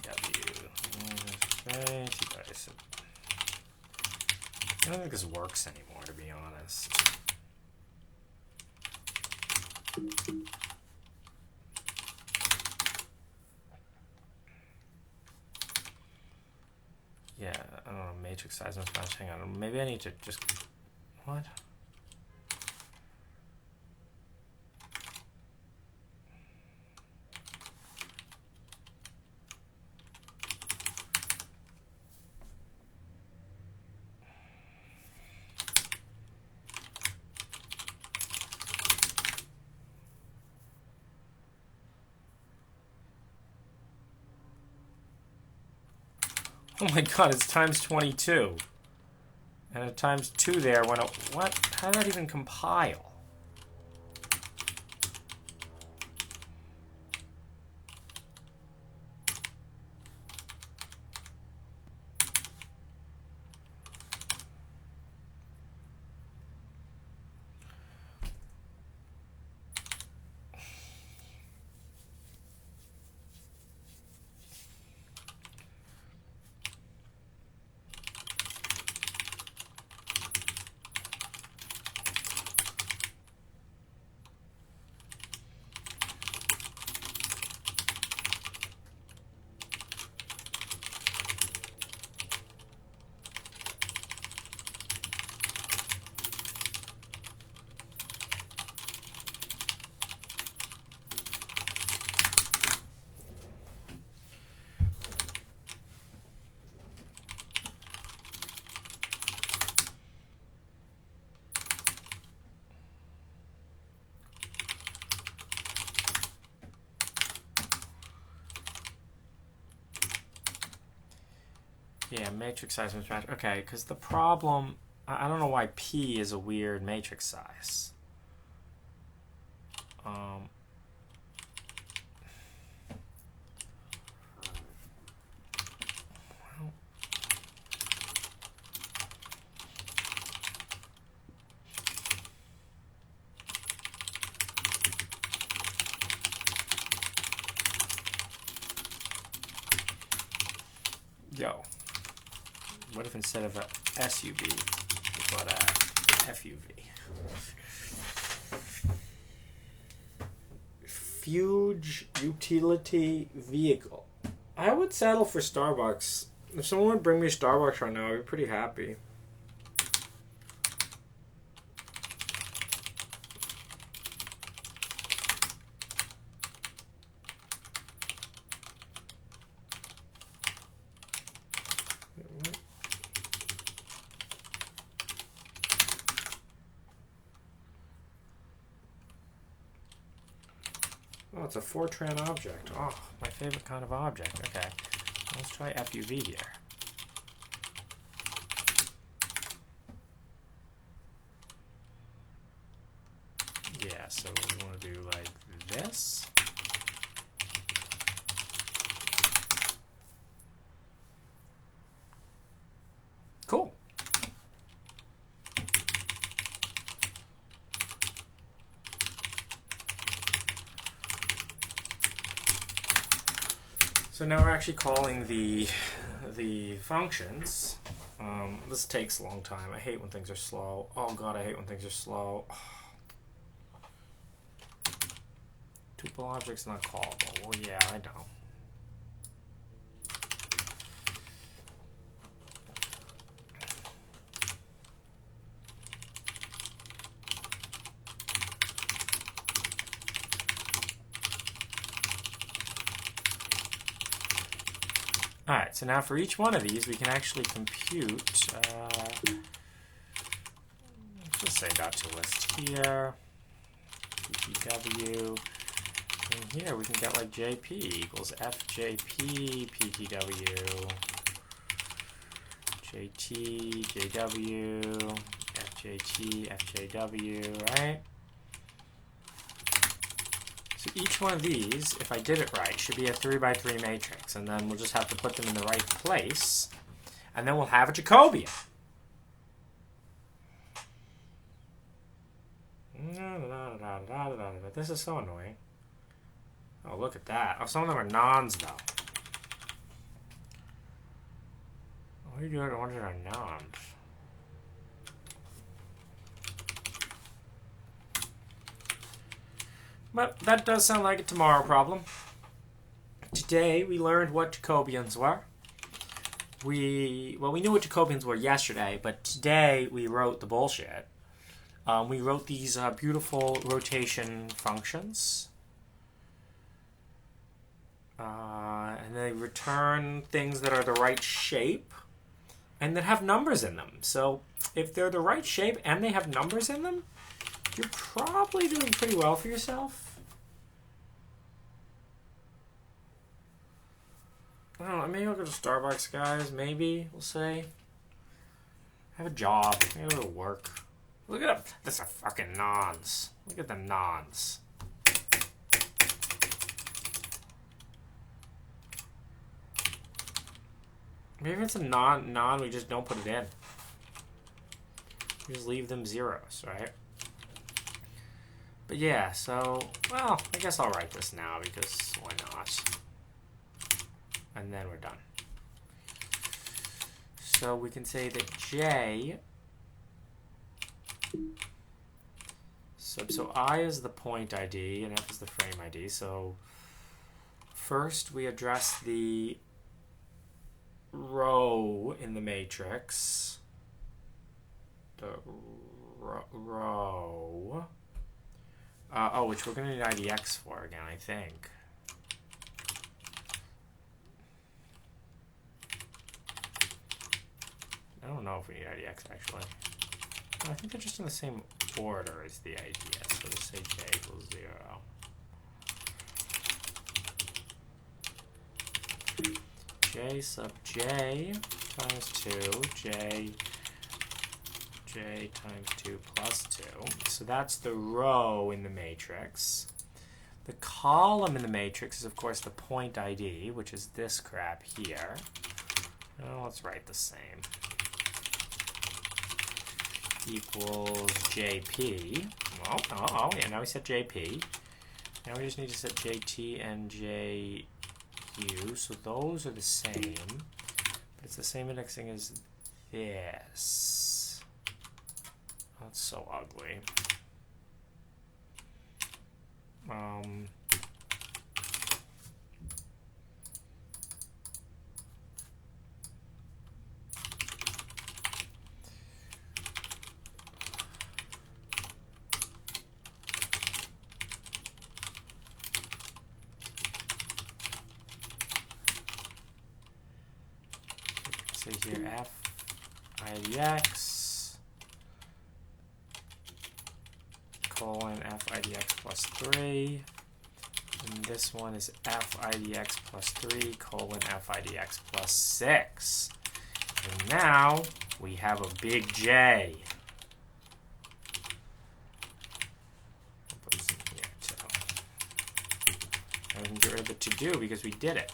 TW. Okay, I don't think this works anymore, to be honest. Yeah, I don't know, matrix size mismatch. Hang on, maybe I need to just... What? Oh my god, it's times 22. And a times 2 there when it... What? How did that even compile? Yeah, matrix size mismatch. Okay, because the problem... I don't know why P is a weird matrix size. Yo. What if instead of a SUV, we got a FUV? Fuge utility vehicle. I would settle for Starbucks. If someone would bring me Starbucks right now, I'd be pretty happy. Oh, it's a Fortran object. Oh, my favorite kind of object. Okay, let's try FUV here. Yeah, so we want to do like this. Cool. So now we're actually calling the functions. This takes a long time. I hate when things are slow. Oh god, I hate when things are slow. Tuple object's not callable. Well, yeah, I know. Alright, so now for each one of these, we can actually compute, let's just say .toList here, PTW, and here we can get like JP equals FJP, PTW, JT, JW, FJT, FJW, right? So each one of these, if I did it right, should be a 3x3 matrix, and then we'll just have to put them in the right place, and then we'll have a Jacobian. This is so annoying. Oh, look at that. Oh, some of them are nons, though. What are you doing? What are nons? But that does sound like a tomorrow problem. Today we learned what Jacobians were. We knew what Jacobians were yesterday, but today we wrote the bullshit. We wrote these beautiful rotation functions. And they return things that are the right shape and that have numbers in them. So if they're the right shape and they have numbers in them, you're probably doing pretty well for yourself. I don't know, maybe I'll go to Starbucks, guys. Maybe, we'll say. I have a job. Maybe it'll work. Look at them. These are fucking nons. Look at the nons. Maybe it's a non, we just don't put it in. We just leave them zeros, right? But yeah, so, well, I guess I'll write this now because why not? And then we're done. So we can say that J, so I is the point ID and F is the frame ID. So first we address the row in the matrix. The row. Oh, which we're going to need IDX for again, I think. I don't know if we need IDX actually. No, I think they're just in the same order as the IDS. So just say J equals 0. J sub J times 2, J times 2 plus 2. So that's the row in the matrix. The column in the matrix is, of course, the point ID, which is this crap here. Well, let's write the same. Equals JP. Oh, yeah, now we set JP. Now we just need to set JT and JU. So those are the same. But it's the same indexing as this. That's so ugly. Say here F IDX colon F IDX plus 3. And this one is F IDX plus 3 colon F IDX plus 6. And now we have a big J. to do because we did it.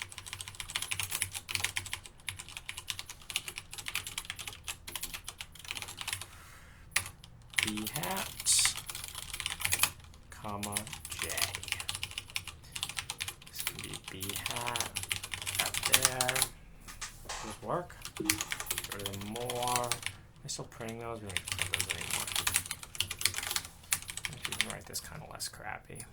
B hat, comma, J. This can be B hat up there. Does this work? Get rid of the more. Am I still printing those? We don't need to print those anymore. If you can write this kind of less crappy.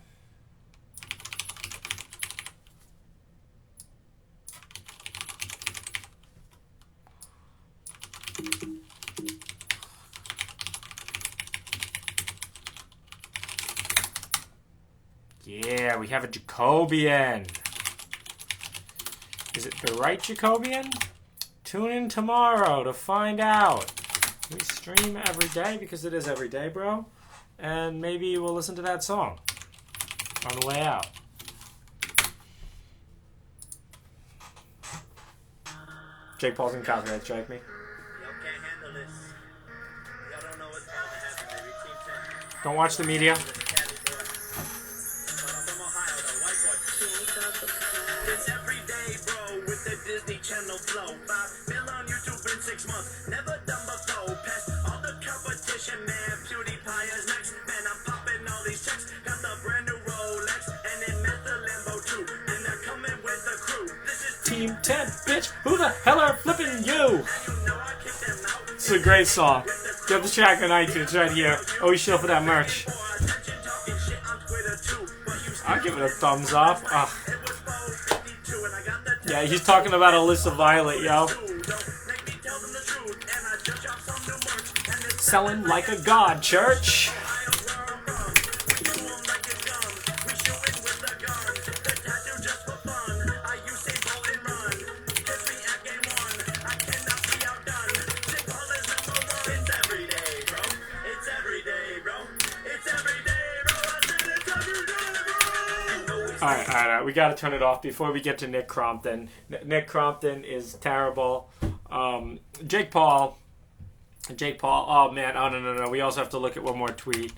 Yeah, we have a Jacobian. Is it the right Jacobian? Tune in tomorrow to find out. We stream every day because it is every day, bro. And maybe we'll listen to that song on the way out. Jake Paul's in copyright strike me. Y'all can't handle this. Y'all don't know what's about to happen, baby. Team 10. Don't watch the media. It's every day, bro, with the Disney Channel flow. 5 mil on YouTube in 6 months. Never done before. Past all the competition, man. PewDiePie is next. Man, I'm popping all these checks. Got the brand new Rolex. And then met the Lambo too. And they're coming with the crew. This is Team 10, bitch. Who the hell are flipping you? It's a great song. Get the track on iTunes right here. Always show for that merch. I'll give it a thumbs up. Yeah, he's talking about Alyssa Violet, yo. Selling like a god, church. All right. We got to turn it off before we get to Nick Crompton. Nick Crompton is terrible. Jake Paul. Oh, man. Oh, no. We also have to look at one more tweet.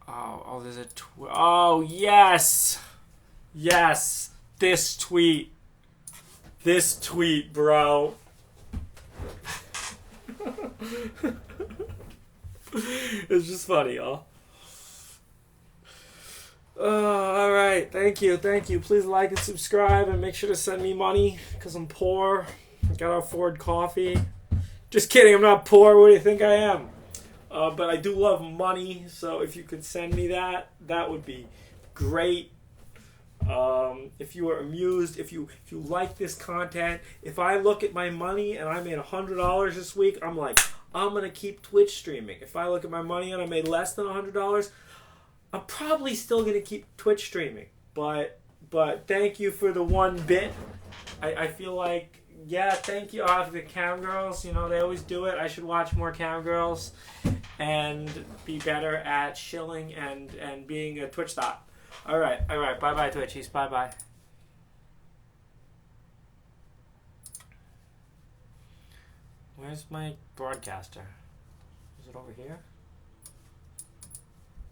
Oh, there's a tweet. Oh, yes. Yes. This tweet, bro. It's just funny, y'all. All right. Thank you. Please like and subscribe and make sure to send me money because I'm poor. I gotta afford coffee. Just kidding. I'm not poor. What do you think I am? But I do love money. So if you could send me that would be great. If you are amused, if you like this content, if I look at my money and I made $100 this week, I'm like, I'm going to keep Twitch streaming. If I look at my money and I made less than $100, I'm probably still going to keep Twitch streaming. But thank you for the one bit. I feel like, yeah, thank you. The cam girls, they always do it. I should watch more cam girls and be better at shilling and being a Twitch thought. All right. Bye-bye, Twitchies. Bye-bye. Where's my broadcaster? Is it over here?